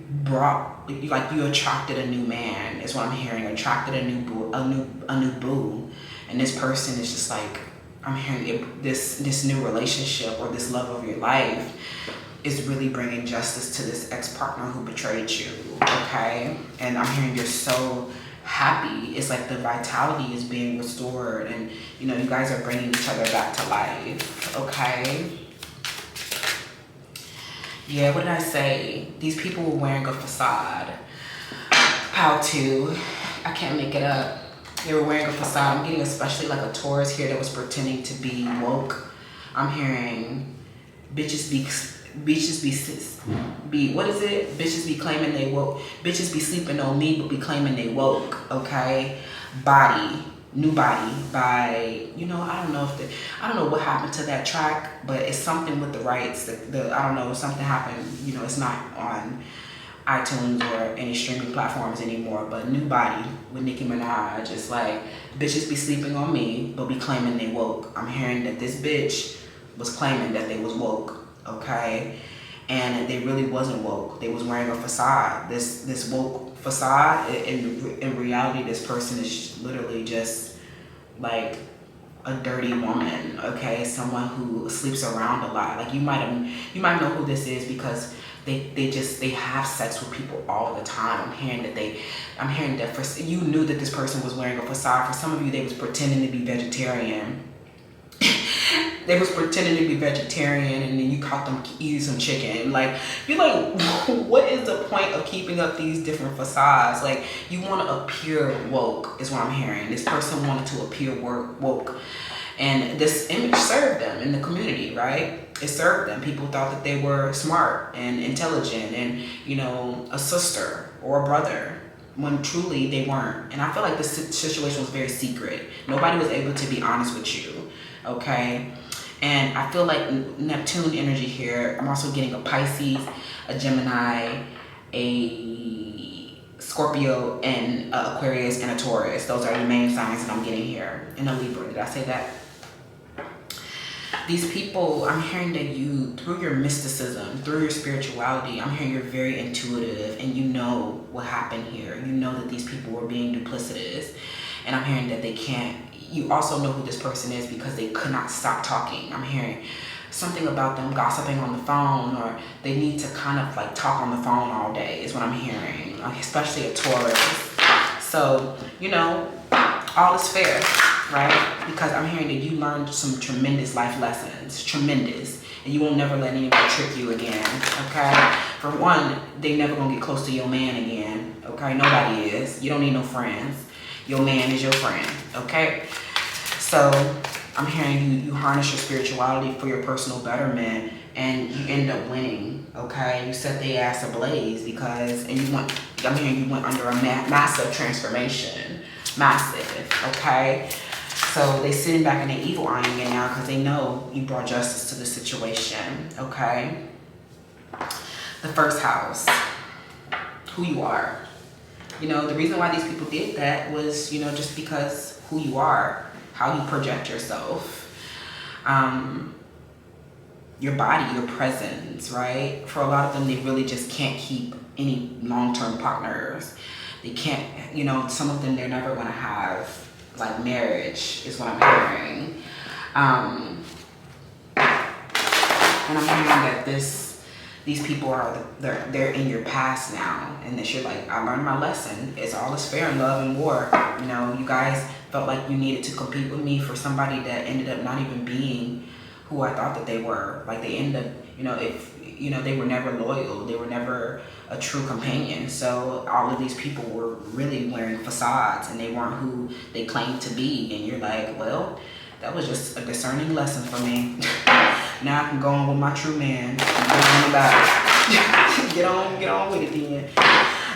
attracted a new man is what I'm hearing. Attracted a new boo, and this person is just like, I'm hearing this new relationship or this love of your life is really bringing justice to this ex-partner who betrayed you, okay? And I'm hearing you're so happy. It's like the vitality is being restored, and you know, you guys are bringing each other back to life, okay? Yeah, what did I say? These people were wearing a facade. How to, I can't make it up. They were wearing a facade. I'm getting especially like a Taurus here that was pretending to be woke. I'm hearing bitches be what is it? Bitches be claiming they woke. Bitches be sleeping on me but be claiming they woke, okay? Body, new body by, you know, I don't know what happened to that track, but it's something with the rights. I don't know, something happened, you know, it's not on iTunes or any streaming platforms anymore, but new body with Nicki Minaj. It's like, bitches be sleeping on me but be claiming they woke. I'm hearing that this bitch was claiming that they was woke, okay? And they really wasn't woke. They was wearing a facade. This woke facade, in reality, this person is literally just like a dirty woman, okay? Someone who sleeps around a lot. Like you might know who this is because they have sex with people all the time. I'm hearing that for you knew that this person was wearing a facade. For some of you, they was pretending to be vegetarian. They was pretending to be vegetarian, and then you caught them eating some chicken. Like, you're like, what is the point of keeping up these different facades? Like, you want to appear woke, is what I'm hearing. This person wanted to appear woke. And this image served them in the community, right? It served them. People thought that they were smart and intelligent and, you know, a sister or a brother, when truly they weren't. And I feel like this situation was very secret. Nobody was able to be honest with you, okay? And I feel like Neptune energy here, I'm also getting a Pisces, a Gemini, a Scorpio, and Aquarius, and a Taurus. Those are the main signs that I'm getting here. And a Libra, did I say that? These people, I'm hearing that you, through your mysticism, through your spirituality, I'm hearing you're very intuitive and you know what happened here. You know that these people were being duplicitous. And I'm hearing that they can't, you also know who this person is because they could not stop talking. I'm hearing something about them gossiping on the phone, or they need to kind of like talk on the phone all day is what I'm hearing, especially a Taurus. So, you know, all is fair, right? Because I'm hearing that you learned some tremendous life lessons, tremendous. And you won't never let anybody trick you again, okay? For one, they never gonna get close to your man again, okay? Nobody is. You don't need no friends. Your man is your friend, okay? So I'm hearing you harness your spirituality for your personal betterment, and you end up winning, okay? You set their ass ablaze because, and I'm hearing you went under a massive transformation, massive, okay? So they sitting back in the evil eyeing it now because they know you brought justice to the situation, okay? The first house, who you are. You know, the reason why these people did that was, you know, just because who you are, how you project yourself, your body, your presence, right? For a lot of them, they really just can't keep any long-term partners. They can't, you know, some of them, they're never going to have, like, marriage is what I'm hearing. And I'm hearing that these people are, they're in your past now, and that you're like, I learned my lesson. It's all is fair in love and war. You know, you guys felt like you needed to compete with me for somebody that ended up not even being who I thought that they were. Like, they ended up, you know, if you know, they were never loyal. They were never a true companion. So all of these people were really wearing facades, and they weren't who they claimed to be. And you're like, well, that was just a discerning lesson for me. Now I can go on with my true man and go on about it. get on with it then,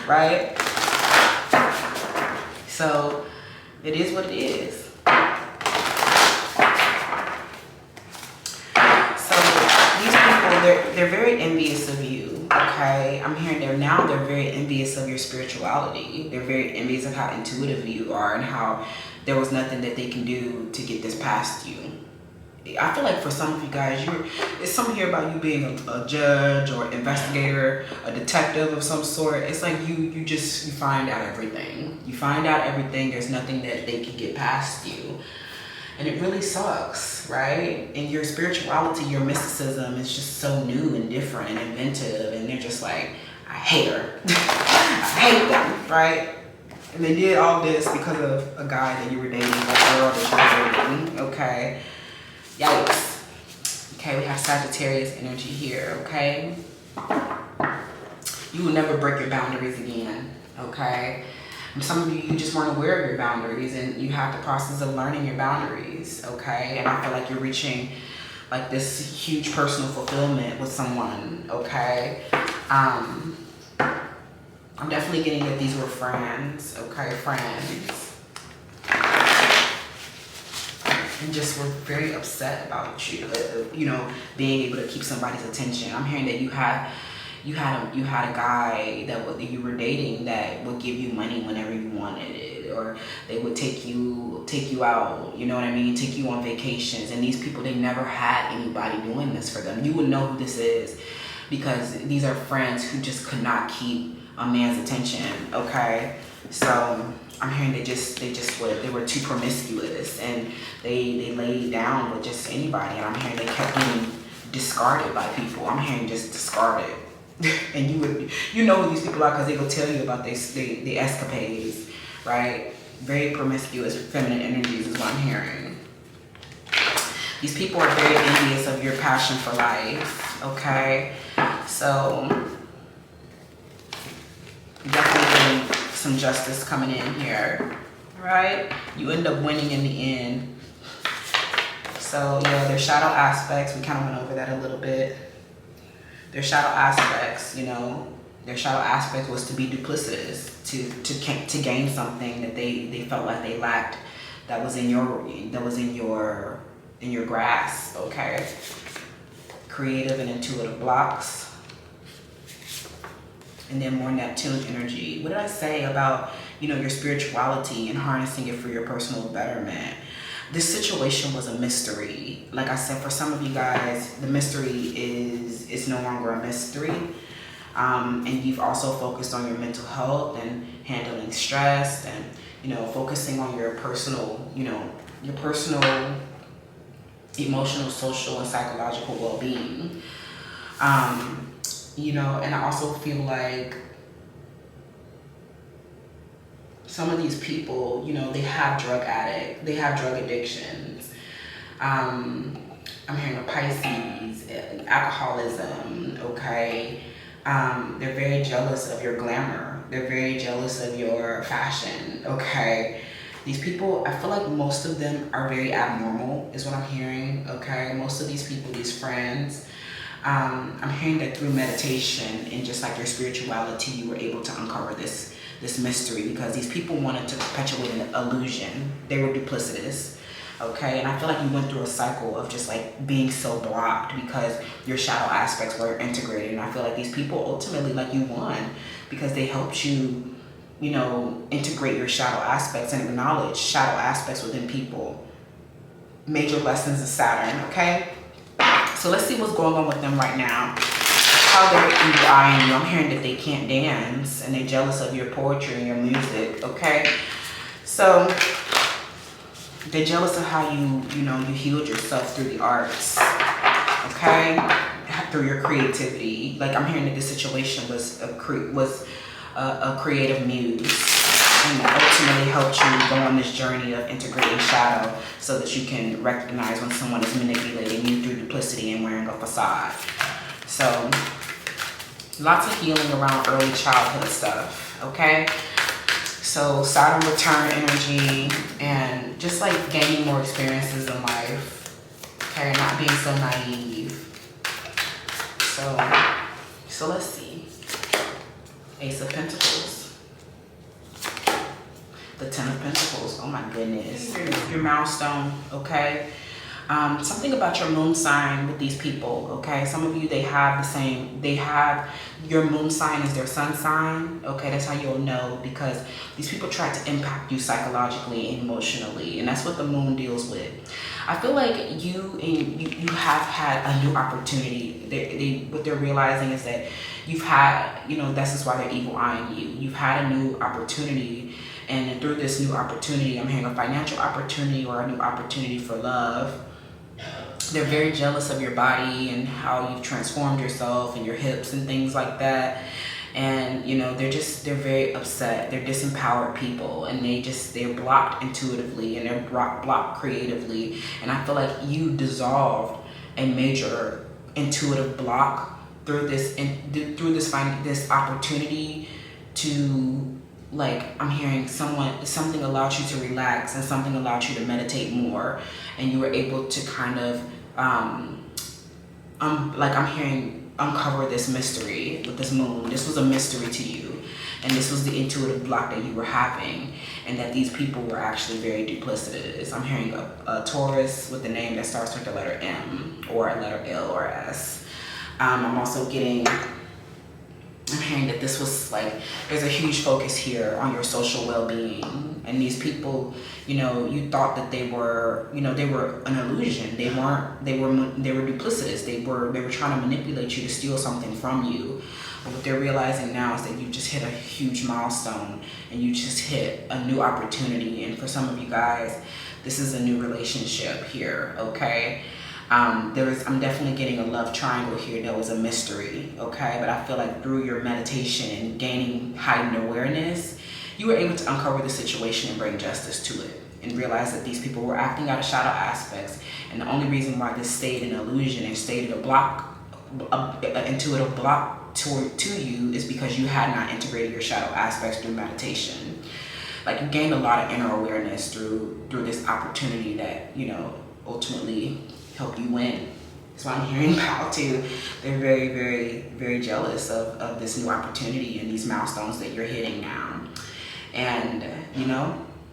right? So it is what it is. So these people, they're very envious of you, okay? I'm hearing they're very envious of your spirituality. They're very envious of how intuitive you are and how there was nothing that they can do to get this past you. I feel like for some of you guys, it's something here about you being a judge or investigator, a detective of some sort. It's like you find out everything. You find out everything. There's nothing that they can get past you. And it really sucks, right? And your spirituality, your mysticism is just so new and different and inventive. And they're just like, I hate her. I hate them, right? And they did all this because of a guy that you were dating, a girl that you were dating, okay? Yikes. Okay, we have Sagittarius energy here, okay? You will never break your boundaries again, okay? And some of you just weren't aware of your boundaries, and you have the process of learning your boundaries, okay? And I feel like you're reaching like this huge personal fulfillment with someone, okay? I'm definitely getting that these were friends, okay? Friends. And just were very upset about you, you know, being able to keep somebody's attention. I'm hearing that you had a guy that you were dating that would give you money whenever you wanted it, or they would take you out, you know what I mean, take you on vacations. And these people, they never had anybody doing this for them. You would know who this is, because these are friends who just could not keep a man's attention, okay? So I'm hearing they were too promiscuous, and they laid down with just anybody. And I'm hearing they kept getting discarded by people. I'm hearing just discarded. And you know who these people are, because they will tell you about the escapades, right? Very promiscuous feminine energies is what I'm hearing. These people are very envious of your passion for life, okay? So definitely getting some justice coming in here, right? You end up winning in the end. So yeah, their shadow aspects, we kind of went over that a little bit. Their shadow aspects, you know, their shadow aspect was to be duplicitous, to gain something that they felt like they lacked, that was in your grasp, okay? Creative and intuitive blocks. And then more Neptune energy. What did I say about, you know, your spirituality and harnessing it for your personal betterment? This situation was a mystery. Like I said, for some of you guys, the mystery is no longer a mystery. And you've also focused on your mental health and handling stress, and, you know, focusing on your personal, you know, your personal emotional, social, and psychological well-being. You know, and I also feel like some of these people, you know, they have drug addictions. I'm hearing a Pisces, alcoholism, okay? They're very jealous of your glamour. They're very jealous of your fashion, okay? These people, I feel like most of them are very abnormal, is what I'm hearing, okay? Most of these people, these friends, I'm hearing that through meditation and just like your spirituality, you were able to uncover this mystery, because these people wanted to perpetuate an illusion. They were duplicitous, okay? And I feel like you went through a cycle of just like being so blocked because your shadow aspects were integrated. And I feel like these people ultimately, like, you won because they helped you, you know, integrate your shadow aspects and acknowledge shadow aspects within people. Major lessons of Saturn, okay? So let's see what's going on with them right now. How they're eyeing you. I'm hearing that they can't dance and they're jealous of your poetry and your music, okay? So they're jealous of how you healed yourself through the arts, okay? Through your creativity. Like, I'm hearing that this situation was a creative muse, and ultimately helped you go on this journey of integrating shadow so that you can recognize when someone is manipulating you through duplicity and wearing a facade. So lots of healing around early childhood stuff, okay? So Saturn return energy and just like gaining more experiences in life, okay? Not being so naive. So let's see. Ace of Pentacles. The Ten of Pentacles. Oh my goodness. Your milestone, okay? Something about your moon sign with these people, okay? Some of you, they have your moon sign is their sun sign, okay? That's how you'll know, because these people try to impact you psychologically and emotionally, and that's what the moon deals with. I feel like you have had a new opportunity. What they're realizing is that you've had, this is why they're evil eyeing you. You've had a new opportunity, and through this new opportunity, I'm hearing a financial opportunity or a new opportunity for love. They're very jealous of your body and how you've transformed yourself and your hips and things like that. And they're very upset. They're disempowered people, and they're blocked intuitively, and they're blocked creatively. And I feel like you dissolved a major intuitive block through this opportunity to, like, I'm hearing something allowed you to relax, and something allowed you to meditate more, and you were able to kind of I'm hearing uncover this mystery with this moon. This was a mystery to you, and this was the intuitive block that you were having, and that these people were actually very duplicitous. I'm hearing a Taurus with a name that starts with the letter M or a letter L or S. I'm also getting, I'm hearing that this was like, there's a huge focus here on your social well-being, and these people, you thought that they were, they were an illusion. They weren't. They were duplicitous. They were trying to manipulate you to steal something from you. But what they're realizing now is that you just hit a huge milestone, and you just hit a new opportunity. And for some of you guys, this is a new relationship here. Okay. I'm definitely getting a love triangle here that was a mystery, okay? But I feel like through your meditation and gaining heightened awareness, you were able to uncover the situation and bring justice to it, and realize that these people were acting out of shadow aspects. And the only reason why this stayed an illusion and stayed an intuitive block to you is because you had not integrated your shadow aspects through meditation. Like, you gained a lot of inner awareness through this opportunity that, ultimately help you win. That's why I'm hearing about too. They're very, very, very jealous of this new opportunity and these milestones that you're hitting now. And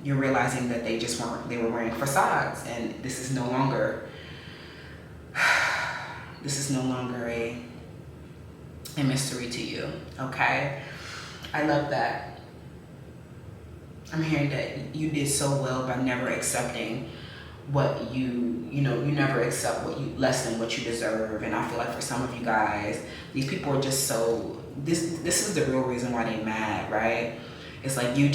you're realizing that they were wearing facades, and this is no longer a mystery to you. Okay? I love that. I'm hearing that you did so well by never accepting what you never accept less than what you deserve. And I feel like for some of you guys, these people are just so, this is the real reason why they mad, right? It's like you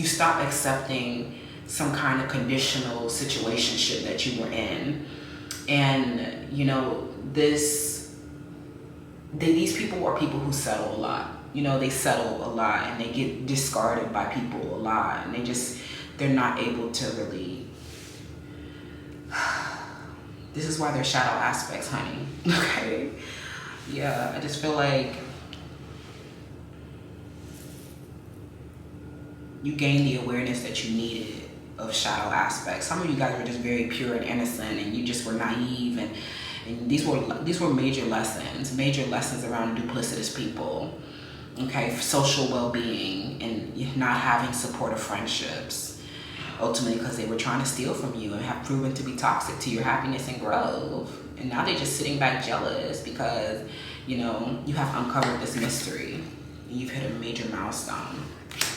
stop accepting some kind of conditional situationship that you were in. And these people are people who settle a lot. They settle a lot, and they get discarded by people a lot, and they're not able to really, this is why they're shadow aspects, honey. Okay? Yeah, I just feel like you gained the awareness that you needed of shadow aspects. Some of you guys were just very pure and innocent, and you just were naive, and these were major lessons around duplicitous people. Okay, social well-being, and not having supportive friendships. Ultimately, because they were trying to steal from you and have proven to be toxic to your happiness and growth. And now they're just sitting back jealous because, you have uncovered this mystery. And you've hit a major milestone.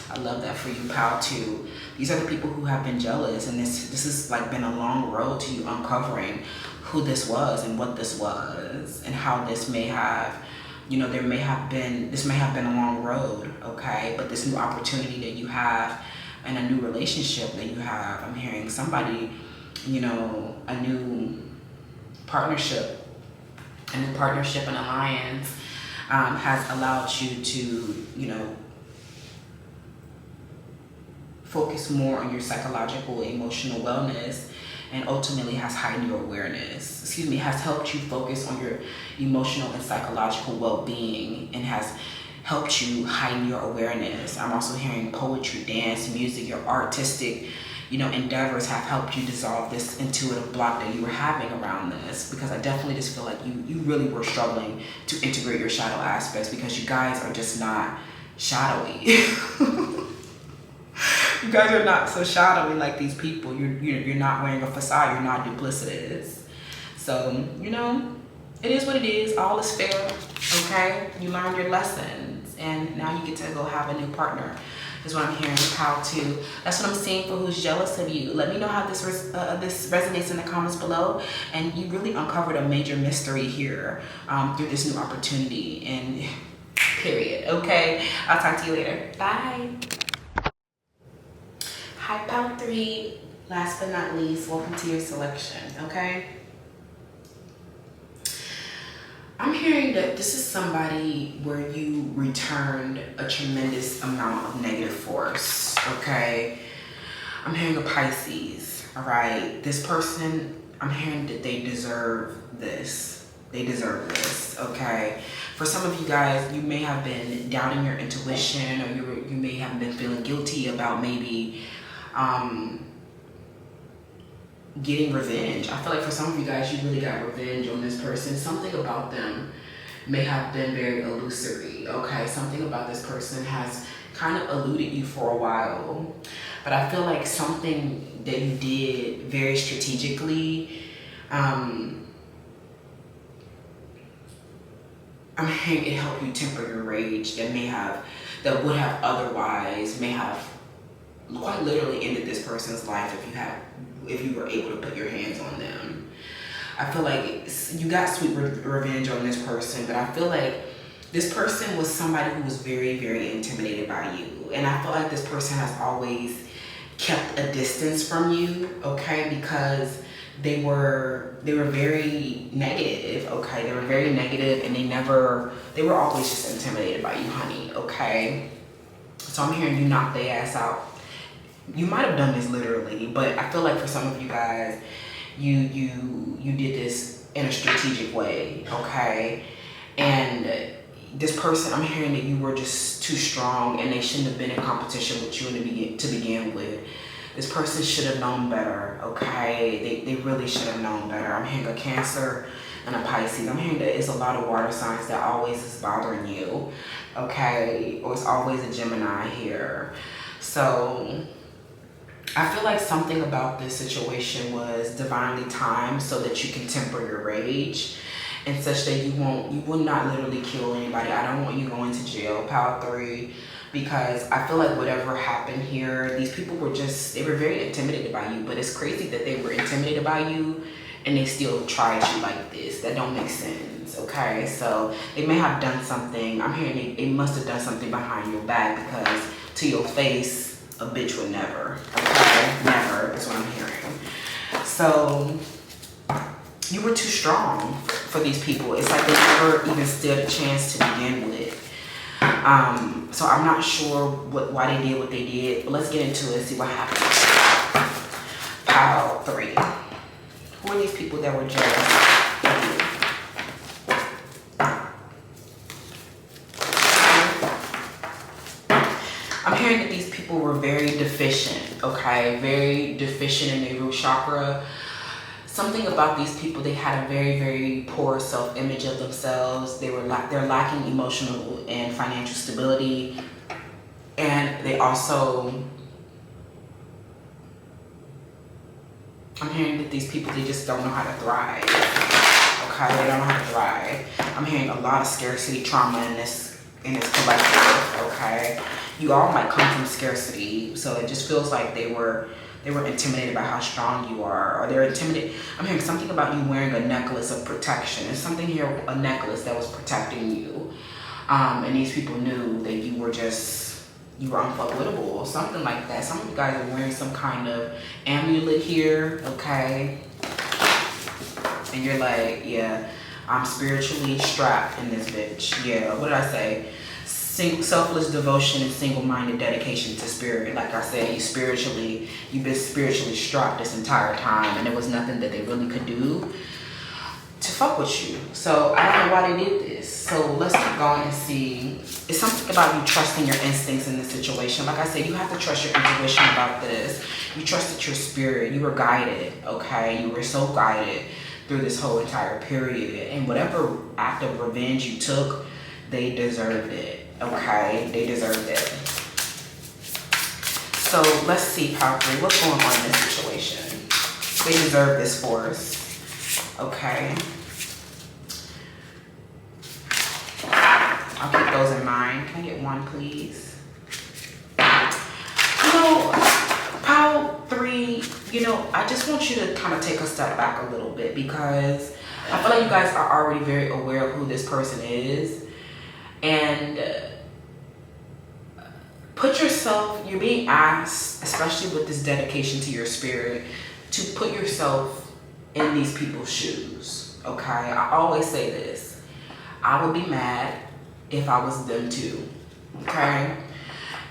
I love that for you, pal, too. These are the people who have been jealous, and this has like been a long road to you uncovering who this was and what this was, and how this may have, this may have been a long road, okay? But this new opportunity that you have, and a new relationship that you have, I'm hearing somebody, a new partnership and alliance has allowed you to, focus more on your psychological, emotional wellness, and ultimately has heightened your awareness. Excuse me, has helped you focus on your emotional and psychological well-being, and has helped you heighten your awareness. I'm also hearing poetry, dance, music, your artistic, endeavors have helped you dissolve this intuitive block that you were having around this, because I definitely just feel like you really were struggling to integrate your shadow aspects, because you guys are just not shadowy. You guys are not so shadowy like these people. You're not wearing a facade. You're not duplicitous. So, it is what it is. All is fair, okay? You learned your lessons, and now you get to go have a new partner, is what I'm hearing. How to. That's what I'm seeing for who's jealous of you. Let me know how this resonates in the comments below. And you really uncovered a major mystery here through this new opportunity, and period, okay? I'll talk to you later. Bye. Hi, Pal 3. Last but not least, welcome to your selection, okay? I'm hearing that this is somebody where you returned a tremendous amount of negative force, okay? I'm hearing a Pisces, all right? This person, I'm hearing that they deserve this. They deserve this, okay? For some of you guys, you may have been doubting your intuition, or you may have been feeling guilty about maybe getting revenge. I feel like for some of you guys, you really got revenge on this person. Something about them may have been very illusory, okay? Something about this person has kind of eluded you for a while. But I feel like something that you did very strategically, I'm hearing it helped you temper your rage that would have otherwise may have quite literally ended this person's life if you were able to put your hands on them. I feel like you got sweet revenge on this person, but I feel like this person was somebody who was very, very intimidated by you. And I feel like this person has always kept a distance from you, okay? Because they were very negative, okay? They were very negative, and they were always just intimidated by you, honey, okay? So I'm hearing you knock their ass out. You might have done this literally, but I feel like for some of you guys, you did this in a strategic way, okay? And this person, I'm hearing that you were just too strong, and they shouldn't have been in competition with you to begin with. This person should have known better, okay? They really should have known better. I'm hearing a Cancer and a Pisces. I'm hearing that it's a lot of water signs that always is bothering you, okay? Or it's always a Gemini here. So I feel like something about this situation was divinely timed so that you can temper your rage, and such that you will not literally kill anybody. I don't want you going to jail, Pal 3, because I feel like whatever happened here, these people they were very intimidated by you. But it's crazy that they were intimidated by you and they still tried you like this. That don't make sense, okay? So they may have done something. I'm hearing they must have done something behind your back, because to your face, a bitch would never, okay? Never is what I'm hearing. So you were too strong for these people. It's like they never even stood a chance to begin with. So I'm not sure why they did what they did, but let's get into it and see what happened. Pile 3. Who are these people that were jealous of you? I'm hearing that these people were very deficient, okay? Very deficient in their root chakra. Something about these people, they had a very, very poor self-image of themselves. They're lacking emotional and financial stability. And they also, I'm hearing that these people, they just don't know how to thrive. Okay, they don't know how to thrive. I'm hearing a lot of scarcity trauma in this collective, okay? You all might come from scarcity, so it just feels like they were intimidated by how strong you are, or they're intimidated. I'm hearing something about you wearing a necklace of protection. There's something here, a necklace that was protecting you. And these people knew that you were unfuckwittable or something like that. Some of you guys are wearing some kind of amulet here, okay? And you're like, yeah, I'm spiritually strapped in this bitch. Yeah, what did I say? selfless devotion and single-minded dedication to spirit. Like I said, you've been spiritually struck this entire time, and there was nothing that they really could do to fuck with you. So I don't know why they did this. So let's keep going and see. It's something about you trusting your instincts in this situation. Like I said, you have to trust your intuition about this. You trusted your spirit. You were guided, okay? You were so guided through this whole entire period. And whatever act of revenge you took, they deserved it, okay? They deserved it. So let's see, Power 3, what's going on in this situation? They deserve this force, okay? I'll keep those in mind. Can I get one, please? You know, Power 3, you know, I just want you to kind of take a step back a little bit, because I feel like you guys are already very aware of who this person is. And put yourself, you're being asked, especially with this dedication to your spirit, to put yourself in these people's shoes, okay? I always say this. I would be mad if I was them too, okay?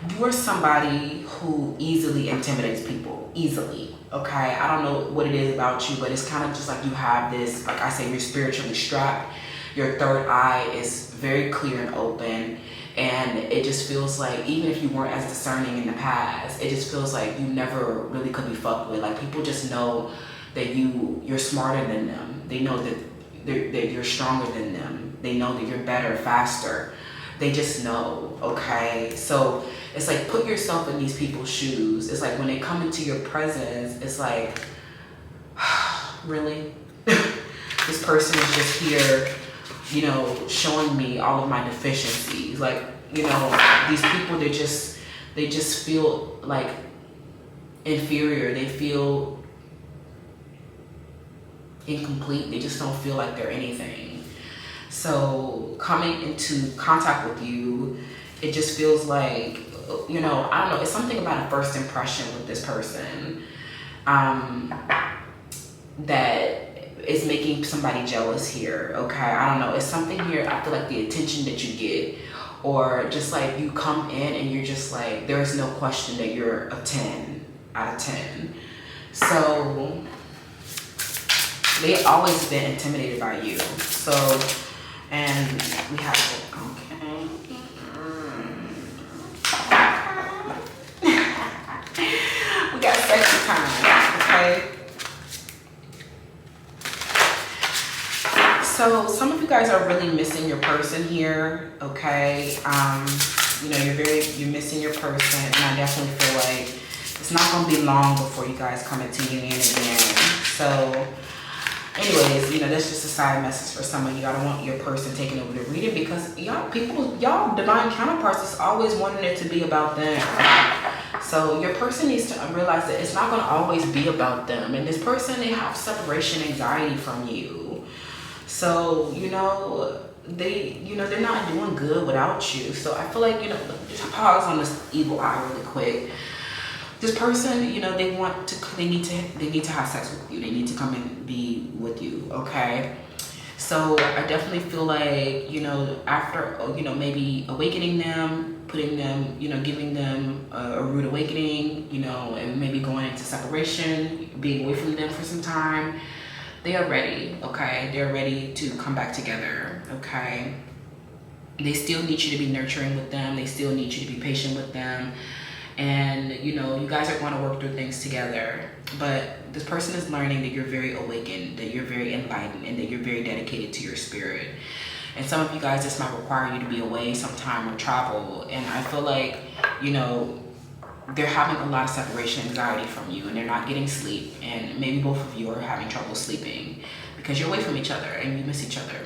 You are somebody who easily intimidates people, easily, okay? I don't know what it is about you, but it's kind of just like you have this, like I say, you're spiritually strapped. Your third eye is very clear and open, and it just feels like, even if you weren't as discerning in the past, it just feels like you never really could be fucked with. Like, people just know that you're smarter than them. They know that you're stronger than them. They know that you're better, faster. They just know, okay? So it's like, put yourself in these people's shoes. It's like when they come into your presence, it's like, really? This person is just here, you know, showing me all of my deficiencies. Like, you know, these people, they just feel like inferior. They feel incomplete. They just don't feel like they're anything. So coming into contact with you, it just feels like, you know, I don't know, it's something about a first impression with this person that is making somebody jealous here, okay? I don't know, it's something here. I feel like the attention that you get, or just like you come in and you're just like, there is no question that you're a 10 out of 10. So they always been intimidated by you. So, and we have to, okay. We got sexy time, okay? So some of you guys are really missing your person here, okay? You know, you're missing your person, and I definitely feel like it's not gonna be long before you guys come into union again. So anyways, you know, that's just a side message for some of you. I don't want your person taking over the reading, because y'all divine counterparts is always wanting it to be about them. So your person needs to realize that it's not going to always be about them. And this person, they have separation anxiety from you. So, you know, they're not doing good without you. So I feel like, you know, just pause on this evil eye really quick. This person, you know, they need to have sex with you. They need to come and be with you, okay? So I definitely feel like, you know, after, you know, maybe awakening them, putting them, you know, giving them a rude awakening, you know, and maybe going into separation, being away from them for some time, they are ready, okay? They're ready to come back together, okay? They still need you to be nurturing with them. They still need you to be patient with them. And, you know, you guys are going to work through things together. But this person is learning that you're very awakened, that you're very enlightened, and that you're very dedicated to your spirit. And some of you guys, this might require you to be away sometime or travel. And I feel like, you know, they're having a lot of separation anxiety from you, and they're not getting sleep. And maybe both of you are having trouble sleeping because you're away from each other and you miss each other.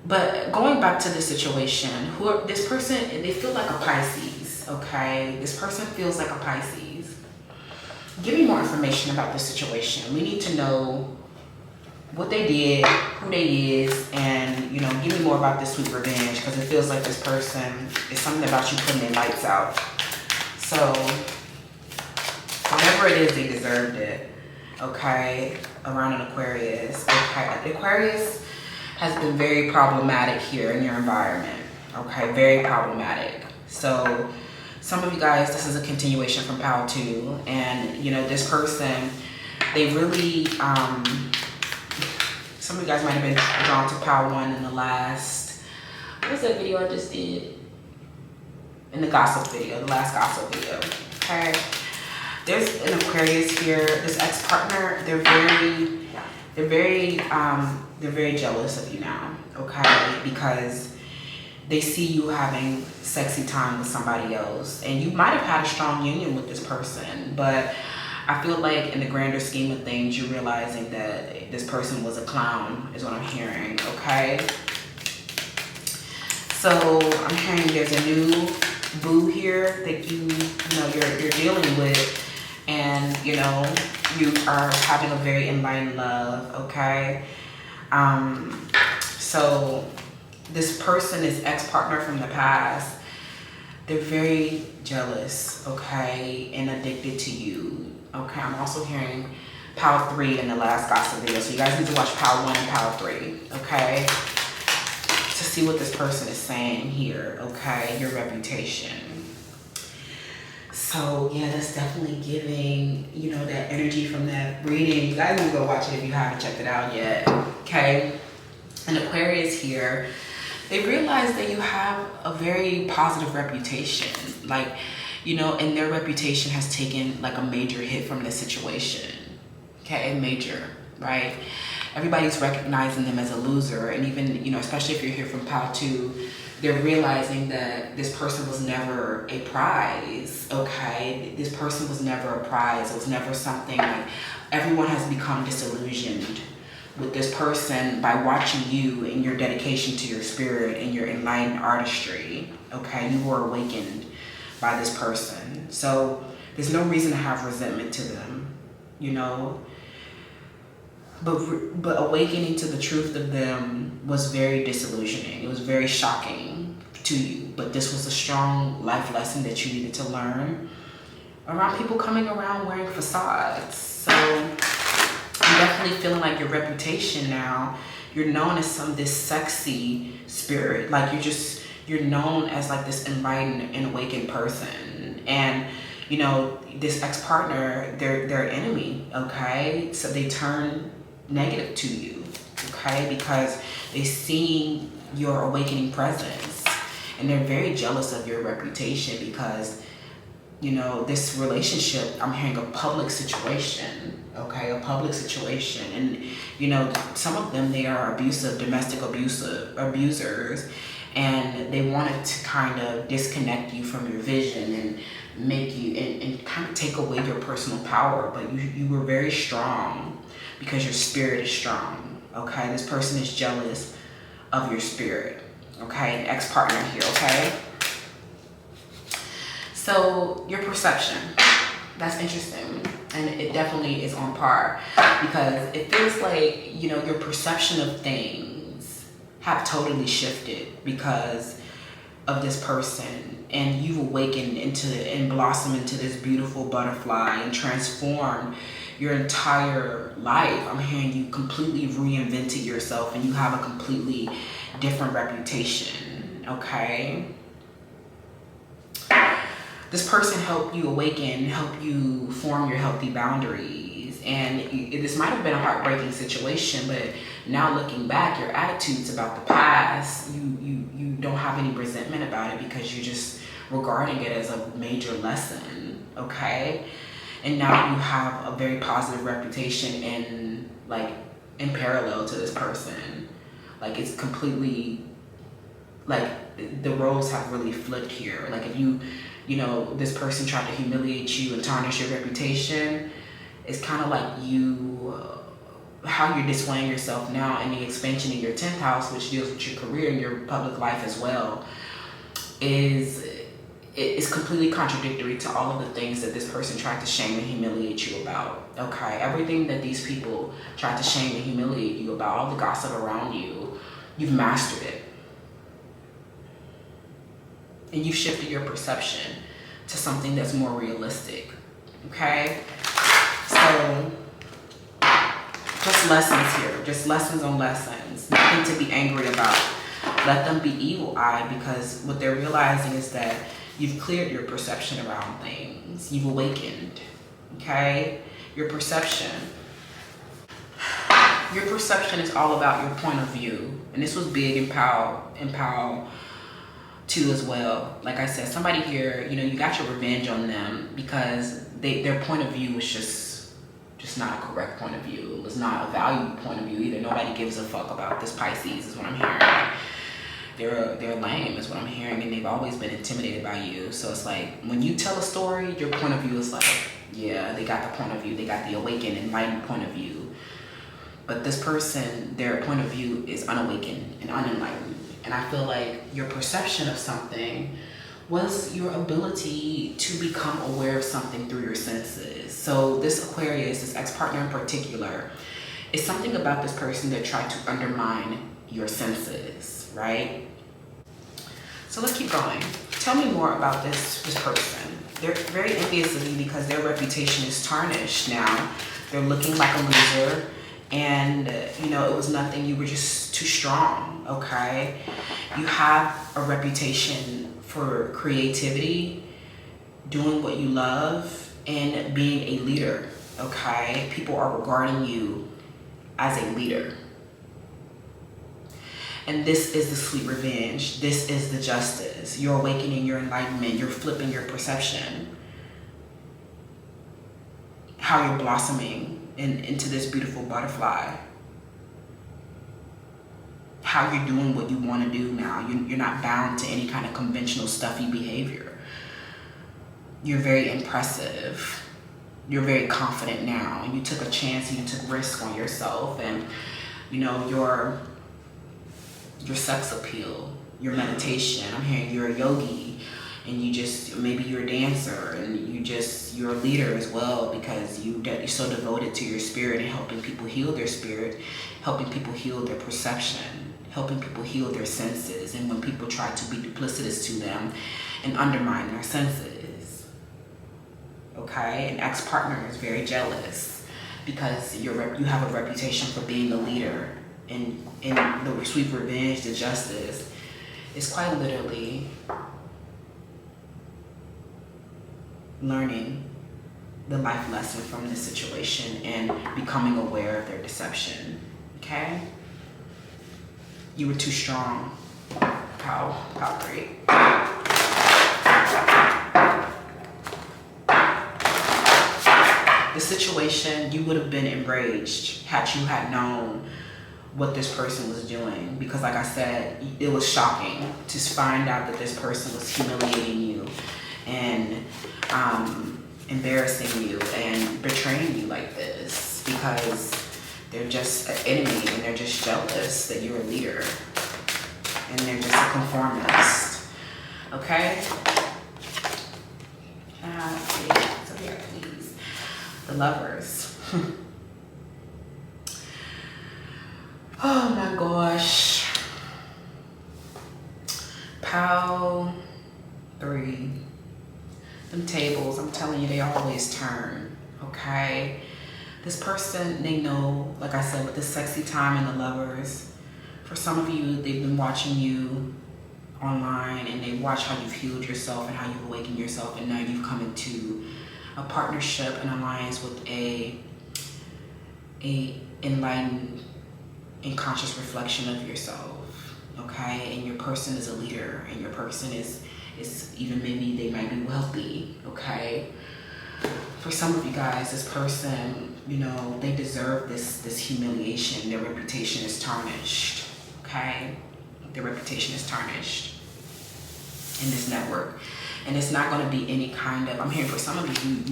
But going back to this situation, this person, they feel like a Pisces, okay? This person feels like a Pisces. Give me more information about this situation. We need to know what they did, who they is, and, you know, give me more about this sweet revenge, because it feels like this person is something about you putting their lights out. So, whatever it is, they deserved it, okay? Around an Aquarius, okay? Aquarius has been very problematic here in your environment, Okay, very problematic. So some of you guys, this is a continuation from pile 2, and you know, this person, they really some of you guys might have been drawn to pile 1 in the last, what was that video I just did? In the gossip video, the last gossip video. Okay, there's an Aquarius here. This ex-partner, they're very jealous of you now. Okay, because they see you having sexy time with somebody else, and you might have had a strong union with this person, but I feel like in the grander scheme of things, you're realizing that this person was a clown, is what I'm hearing. Okay, so I'm hearing there's a new boo here that you know you're dealing with, and you know you are having a very enlightened love. Okay, so this person is ex-partner from the past. They're very jealous, okay, and addicted to you. Okay, I'm also hearing pile 3 in the last gossip video, so you guys need to watch pile 1 and pile 3, okay, to see what this person is saying here. Okay, your reputation. So yeah, that's definitely giving, you know, that energy from that reading. You guys need to go watch it if you haven't checked it out yet. Okay, and Aquarius here, they realize that you have a very positive reputation, like, you know, and their reputation has taken like a major hit from this situation. Okay, major, right? Everybody's recognizing them as a loser, and even, you know, especially if you're here from pile 2, they're realizing that this person was never a prize. Okay, this person was never a prize. It was never something. Like, everyone has become disillusioned with this person by watching you and your dedication to your spirit and your enlightened artistry. Okay, you were awakened by this person, so there's no reason to have resentment to them, you know. But awakening to the truth of them was very disillusioning. It was very shocking to you, but this was a strong life lesson that you needed to learn around people coming around wearing facades. So I'm definitely feeling like your reputation now, you're known as this sexy spirit. Like, you're known as like this enlightened and awakened person. And you know, this ex-partner, they're enemy. Okay, so they turn negative to you. Okay, because they see your awakening presence, and they're very jealous of your reputation because, you know, this relationship, I'm hearing a public situation. Okay, a public situation. And you know, some of them, they are abusive, domestic abusers, and they wanted to kind of disconnect you from your vision and make you and kind of take away your personal power. But you were very strong because your spirit is strong. Okay, this person is jealous of your spirit. Okay, ex-partner here. Okay, so your perception, that's interesting, and it definitely is on par, because it feels like, you know, your perception of things have totally shifted because of this person, and you've awakened into and blossomed into this beautiful butterfly and transformed your entire life. I'm hearing you completely reinvented yourself, and you have a completely different reputation. Okay, this person helped you awaken, helped you form your healthy boundaries, and this might have been a heartbreaking situation, but now looking back, your attitudes about the past, you don't have any resentment about it because you're just regarding it as a major lesson. Okay, and now you have a very positive reputation in parallel to this person. Like, it's completely, like, the roles have really flipped here. Like, if you know, this person tried to humiliate you and tarnish your reputation, it's kind of like how you're displaying yourself now in the expansion in your 10th house, which deals with your career and your public life as well, is completely contradictory to all of the things that this person tried to shame and humiliate you about. Okay, everything that these people tried to shame and humiliate you about, all the gossip around you, you've mastered it. And you've shifted your perception to something that's more realistic. Okay, so just lessons here, just lessons on lessons, nothing to be angry about. let them be evil-eyed, because what they're realizing is that you've cleared your perception around things. You've awakened, okay? Your perception is all about your point of view. And this was big in Powell too as well. Like I said, somebody here, you know, you got your revenge on them because their point of view was just not a correct point of view. It was not a valued point of view either. Nobody gives a fuck about this Pisces is what I'm hearing. They're lame is what I'm hearing, and they've always been intimidated by you. So it's like when you tell a story, your point of view is like, yeah, they got the point of view. They got the awakened, enlightened point of view. But this person, their point of view is unawakened and unenlightened. And I feel like your perception of something was your ability to become aware of something through your senses. So this Aquarius, this ex-partner in particular, is something about this person that tried to undermine your senses, right? So let's keep going. Tell me more about this person. They're very envious of you because their reputation is tarnished now. They're looking like a loser. And, you know, it was nothing. You were just too strong, okay? You have a reputation for creativity, doing what you love, and being a leader, okay? People are regarding you as a leader. And this is the sweet revenge. This is the justice. You're awakening your enlightenment. You're flipping your perception. How you're blossoming into this beautiful butterfly. How you're doing what you want to do now. You're not bound to any kind of conventional stuffy behavior. You're very impressive. You're very confident now. And you took a chance and you took risk on yourself. And, you know, your sex appeal, your meditation. I'm hearing you're a yogi. And maybe you're a dancer, and you're a leader as well, because you're so devoted to your spirit and helping people heal their spirit, helping people heal their perception, helping people heal their senses. And when people try to be duplicitous to them and undermine their senses, okay? An ex-partner is very jealous because you have a reputation for being a leader, and the sweet revenge, the justice, is quite literally learning the life lesson from this situation and becoming aware of their deception, okay? You were too strong. Pow 3. The situation, you would have been enraged had you had known what this person was doing, because like I said, it was shocking to find out that this person was humiliating you and embarrassing you and betraying you like this, because they're just an enemy and they're just jealous that you're a leader and they're just a conformist, okay? So here, please. The Lovers. Oh my gosh. Pow 3. Them tables, I'm telling you, they always turn, okay? This person, they know, like I said, with the sexy time and the Lovers, for some of you, they've been watching you online and they watch how you've healed yourself and how you've awakened yourself, and now you've come into a partnership, an alliance with a enlightened and conscious reflection of yourself, okay? And your person is a leader, and your person is even, maybe they might be wealthy, okay? For some of you guys, this person, you know, they deserve this humiliation. Their reputation is tarnished, okay? Their reputation is tarnished in this network. And it's not going to be any kind of, I'm hearing for some of you,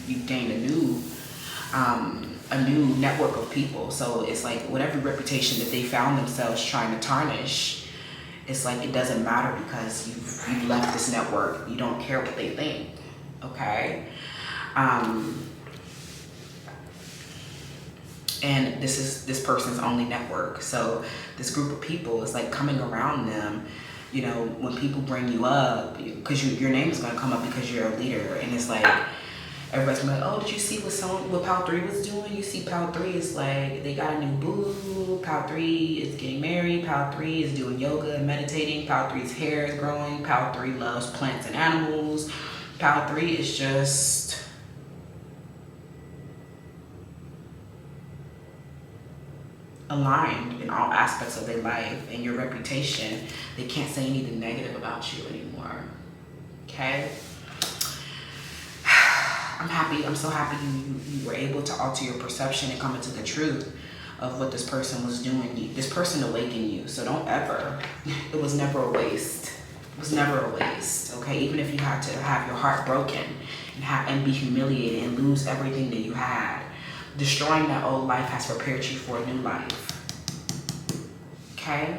you've gained a new network of people. So it's like whatever reputation that they found themselves trying to tarnish, it's like it doesn't matter because you've left this network. You don't care what they think, okay? And this is this person's only network. So this group of people is like coming around them, you know, when people bring you up, because your name is going to come up because you're a leader. And it's like, Everybody's like, oh, did you see what Pal 3 was doing? You see Pal 3 is like, they got a new boo. Pal 3 is getting married. Pal 3 is doing yoga and meditating. Pal 3's hair is growing. Pal 3 loves plants and animals. Pal 3 is just aligned in all aspects of their life and your reputation. They can't say anything negative about you anymore. Okay? I'm so happy you were able to alter your perception and come into the truth of what this person was doing. This person awakened you, so don't ever, it was never a waste. It was never a waste, okay? Even if you had to have your heart broken and be humiliated and lose everything that you had, destroying that old life has prepared you for a new life, okay?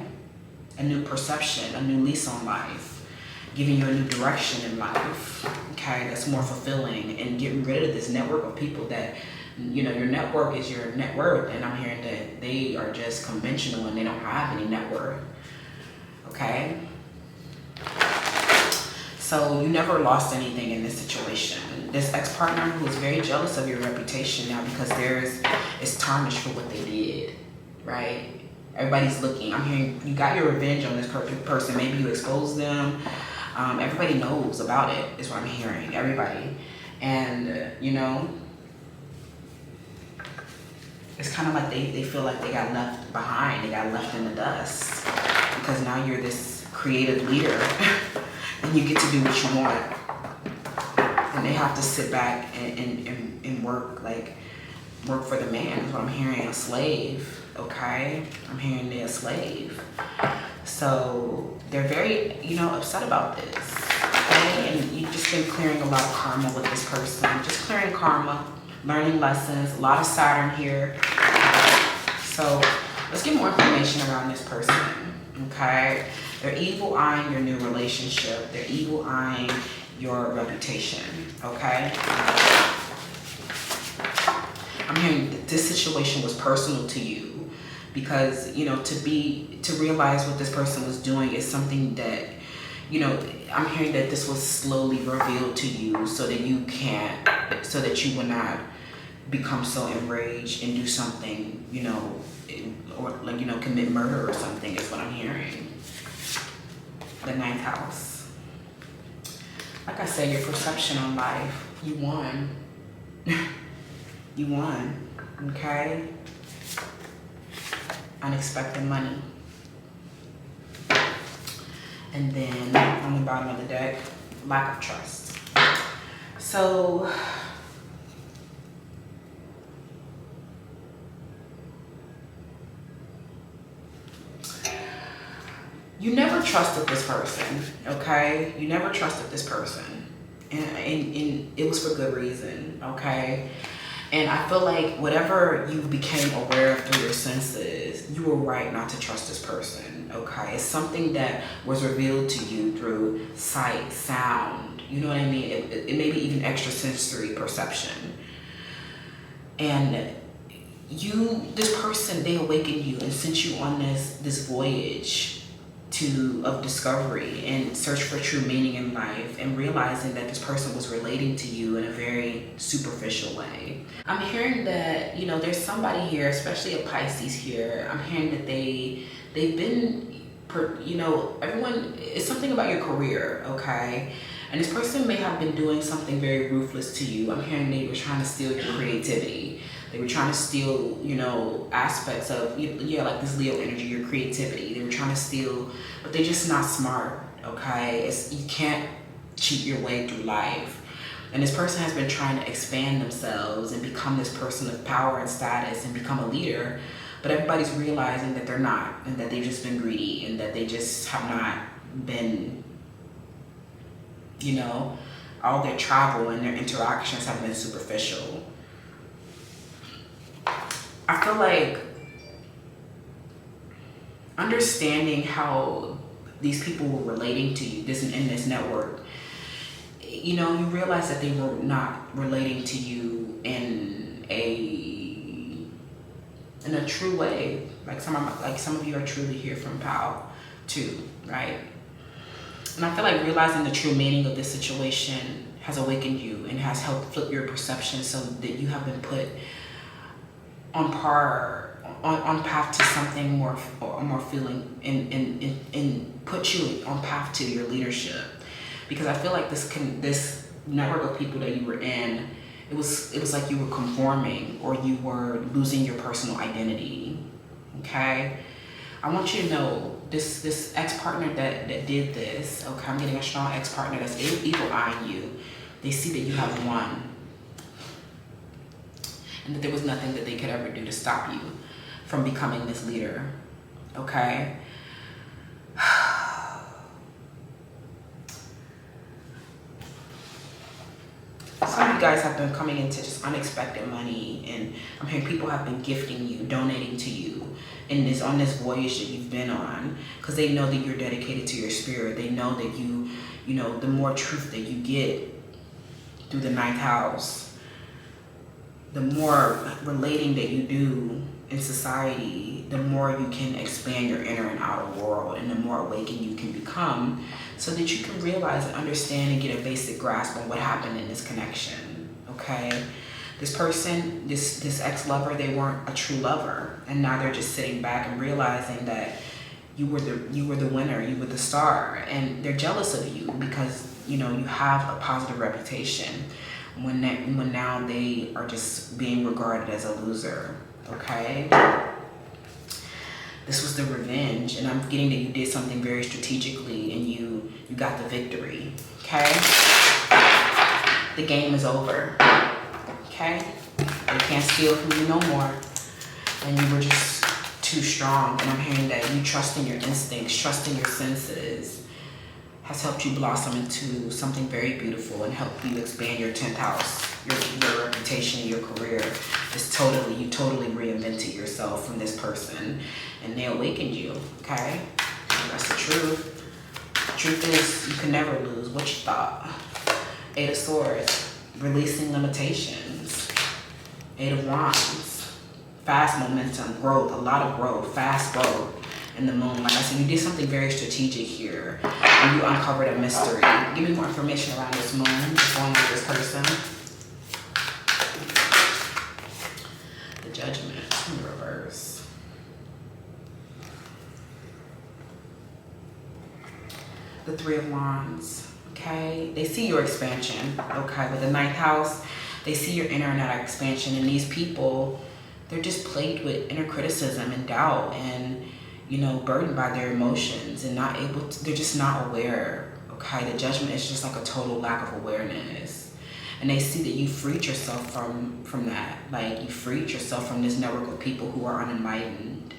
A new perception, a new lease on life. Giving you a new direction in life, okay, that's more fulfilling, and getting rid of this network of people that, you know, your network is your net worth, and I'm hearing that they are just conventional and they don't have any net worth, okay? So you never lost anything in this situation. This ex-partner who is very jealous of your reputation now because it's tarnished for what they did, right? Everybody's looking. I'm hearing you got your revenge on this person. Maybe you exposed them. Everybody knows about it, is what I'm hearing. Everybody. And, you know, it's kind of like they feel like they got left behind. They got left in the dust. Because now you're this creative leader and you get to do what you want. And they have to sit back and work, like, work for the man, is what I'm hearing. A slave, okay? I'm hearing they're a slave. So they're very, you know, upset about this, okay? And you've just been clearing a lot of karma with this person. Just clearing karma, learning lessons, a lot of Saturn here. So let's get more information around this person, okay? They're evil eyeing your new relationship. They're evil eyeing your reputation, okay? I'm hearing that this situation was personal to you. Because, you know, to realize what this person was doing is something that, you know, I'm hearing that this was slowly revealed to you so that you will not become so enraged and do something, you know, or like, you know, commit murder or something is what I'm hearing. The 9th house. Like I said, your perception on life, you won. You won, okay? Unexpected money. And then on the bottom of the deck, lack of trust. So you never trusted this person, okay? You never trusted this person. And it was for good reason, okay? And I feel like whatever you became aware of through your senses, you were right not to trust this person, okay? It's something that was revealed to you through sight, sound, you know what I mean? It may be even extrasensory perception. And this person, they awakened you and sent you on this voyage of discovery and search for true meaning in life, and realizing that this person was relating to you in a very superficial way. I'm hearing that, you know, there's somebody here, especially a Pisces here. I'm hearing that they've been, you know, everyone, it's something about your career, okay? And this person may have been doing something very ruthless to you. I'm hearing they were trying to steal your creativity. They were trying to steal, you know, aspects of, yeah, like this Leo energy, your creativity. They were trying to steal, but they're just not smart, okay? You can't cheat your way through life. And this person has been trying to expand themselves and become this person of power and status and become a leader, but everybody's realizing that they're not, and that they've just been greedy, and that they just have not been, you know, all their travel and their interactions have been superficial. I feel like understanding how these people were relating to you, in this network, you know, you realize that they were not relating to you in a true way. Like some of you are truly here from Pal too, right? And I feel like realizing the true meaning of this situation has awakened you and has helped flip your perception so that you have been put on path to something more feeling and put you on path to your leadership. Because I feel like this network of people that you were in, it was like you were conforming or you were losing your personal identity. Okay, I want you to know this ex-partner that did this. Okay, I'm getting a strong ex-partner that's evil eyeing you. They see that you have won, and that there was nothing that they could ever do to stop you from becoming this leader. Okay. Some of you guys have been coming into just unexpected money, and I'm hearing people have been gifting you, donating to you on this voyage that you've been on, because they know that you're dedicated to your spirit. They know that you know, the more truth that you get through the ninth house, the more relating that you do in society, the more you can expand your inner and outer world, and the more awakened you can become, so that you can realize and understand and get a basic grasp on what happened in this connection. Okay, this person, this ex-lover, they weren't a true lover, and now they're just sitting back and realizing that you were the winner, you were the star, and they're jealous of you because you know you have a positive reputation. When now they are just being regarded as a loser. Okay, this was the revenge, and I'm getting that you did something very strategically and you got the victory. Okay, the game is over. Okay, they can't steal from you no more, and you were just too strong. And I'm hearing that you trusting your instincts, trusting your senses, has helped you blossom into something very beautiful and help you expand your 10th house, your reputation, your career. You totally reinvented yourself from this person, and they awakened you. Okay, and that's the truth. The truth is, you can never lose what you thought. 8 of Swords, releasing limitations. 8 of Wands, fast momentum, growth, a lot of growth, fast growth. In the Moon, like I said, you did something very strategic here, and you uncovered a mystery. Give me more information around this Moon, what's going on with this person. The Judgment in reverse. The 3 of Wands. Okay, they see your expansion. Okay, with the 9th house, they see your inner and outer expansion, and these people, they're just plagued with inner criticism and doubt, and you know, burdened by their emotions and not able to, they're just not aware. Okay, the Judgment is just like a total lack of awareness. And they see that you freed yourself from that. Like, you freed yourself from this network of people who are unenlightened.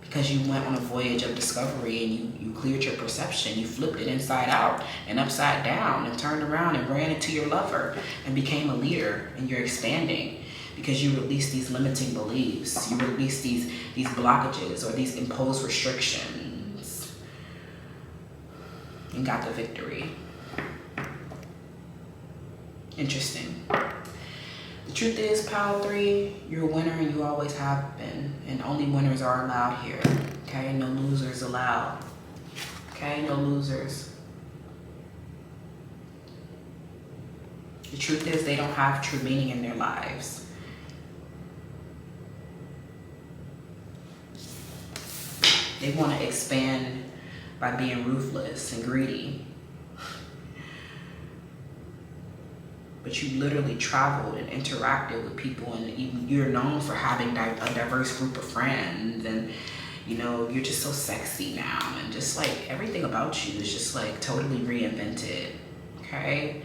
Because you went on a voyage of discovery and you cleared your perception. You flipped it inside out and upside down and turned around and ran into your lover and became a leader, and you're expanding. Because you release these limiting beliefs, you release these blockages or these imposed restrictions, and got the victory. Interesting. The truth is, Pile 3, you're a winner and you always have been, and only winners are allowed here. Okay, no losers allowed. Okay, no losers. The truth is, they don't have true meaning in their lives. They want to expand by being ruthless and greedy. But you literally traveled and interacted with people, and even you're known for having a diverse group of friends, and you know, you're just so sexy now, and just like everything about you is just like totally reinvented. Okay,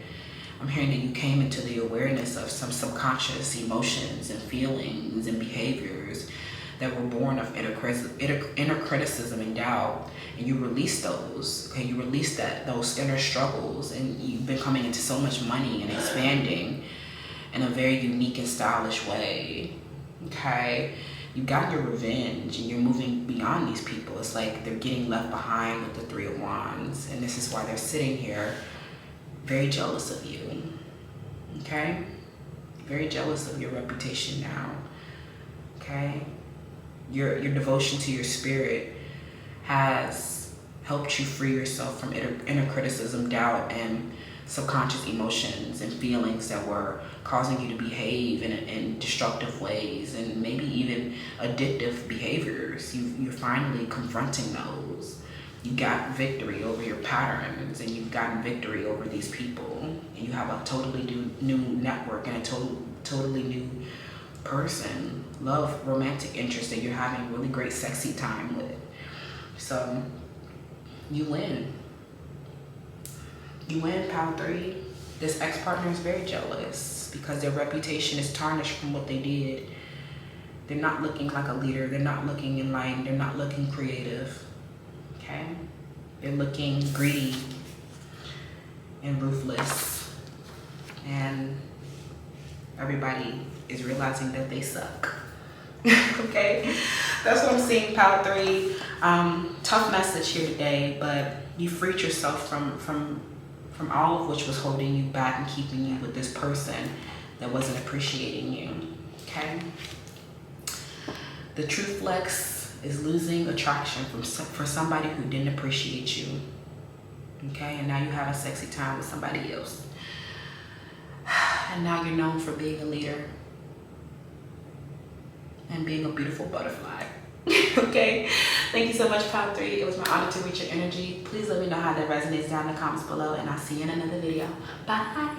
I'm hearing that you came into the awareness of some subconscious emotions and feelings and behaviors that were born of inner criticism and doubt, and you released those. Okay, you released those inner struggles, and you've been coming into so much money and expanding in a very unique and stylish way. Okay, you got your revenge, and you're moving beyond these people. It's like they're getting left behind with the 3 of Wands, and this is why they're sitting here very jealous of you. Okay, very jealous of your reputation now. Okay, your devotion to your spirit has helped you free yourself from inner criticism, doubt, and subconscious emotions and feelings that were causing you to behave in destructive ways and maybe even addictive behaviors. You're finally confronting those. You got victory over your patterns, and you've gotten victory over these people, and you have a totally new network and a totally new person, love, romantic interest that you're having really great sexy time with. So you win. You win, Pile 3. This ex-partner is very jealous because their reputation is tarnished from what they did. They're not looking like a leader. They're not looking enlightened. They're not looking creative. Okay? They're looking greedy and ruthless. And everybody is realizing that they suck. Okay? That's what I'm seeing, Pile 3. Tough message here today, but you freed yourself from all of which was holding you back and keeping you with this person that wasn't appreciating you. Okay? The true flex is losing attraction for somebody who didn't appreciate you. Okay? And now you have a sexy time with somebody else. And now you're known for being a leader and being a beautiful butterfly. Okay? Thank you so much, Pile 3. It was my honor to reach your energy. Please let me know how that resonates down in the comments below, and I'll see you in another video. Bye.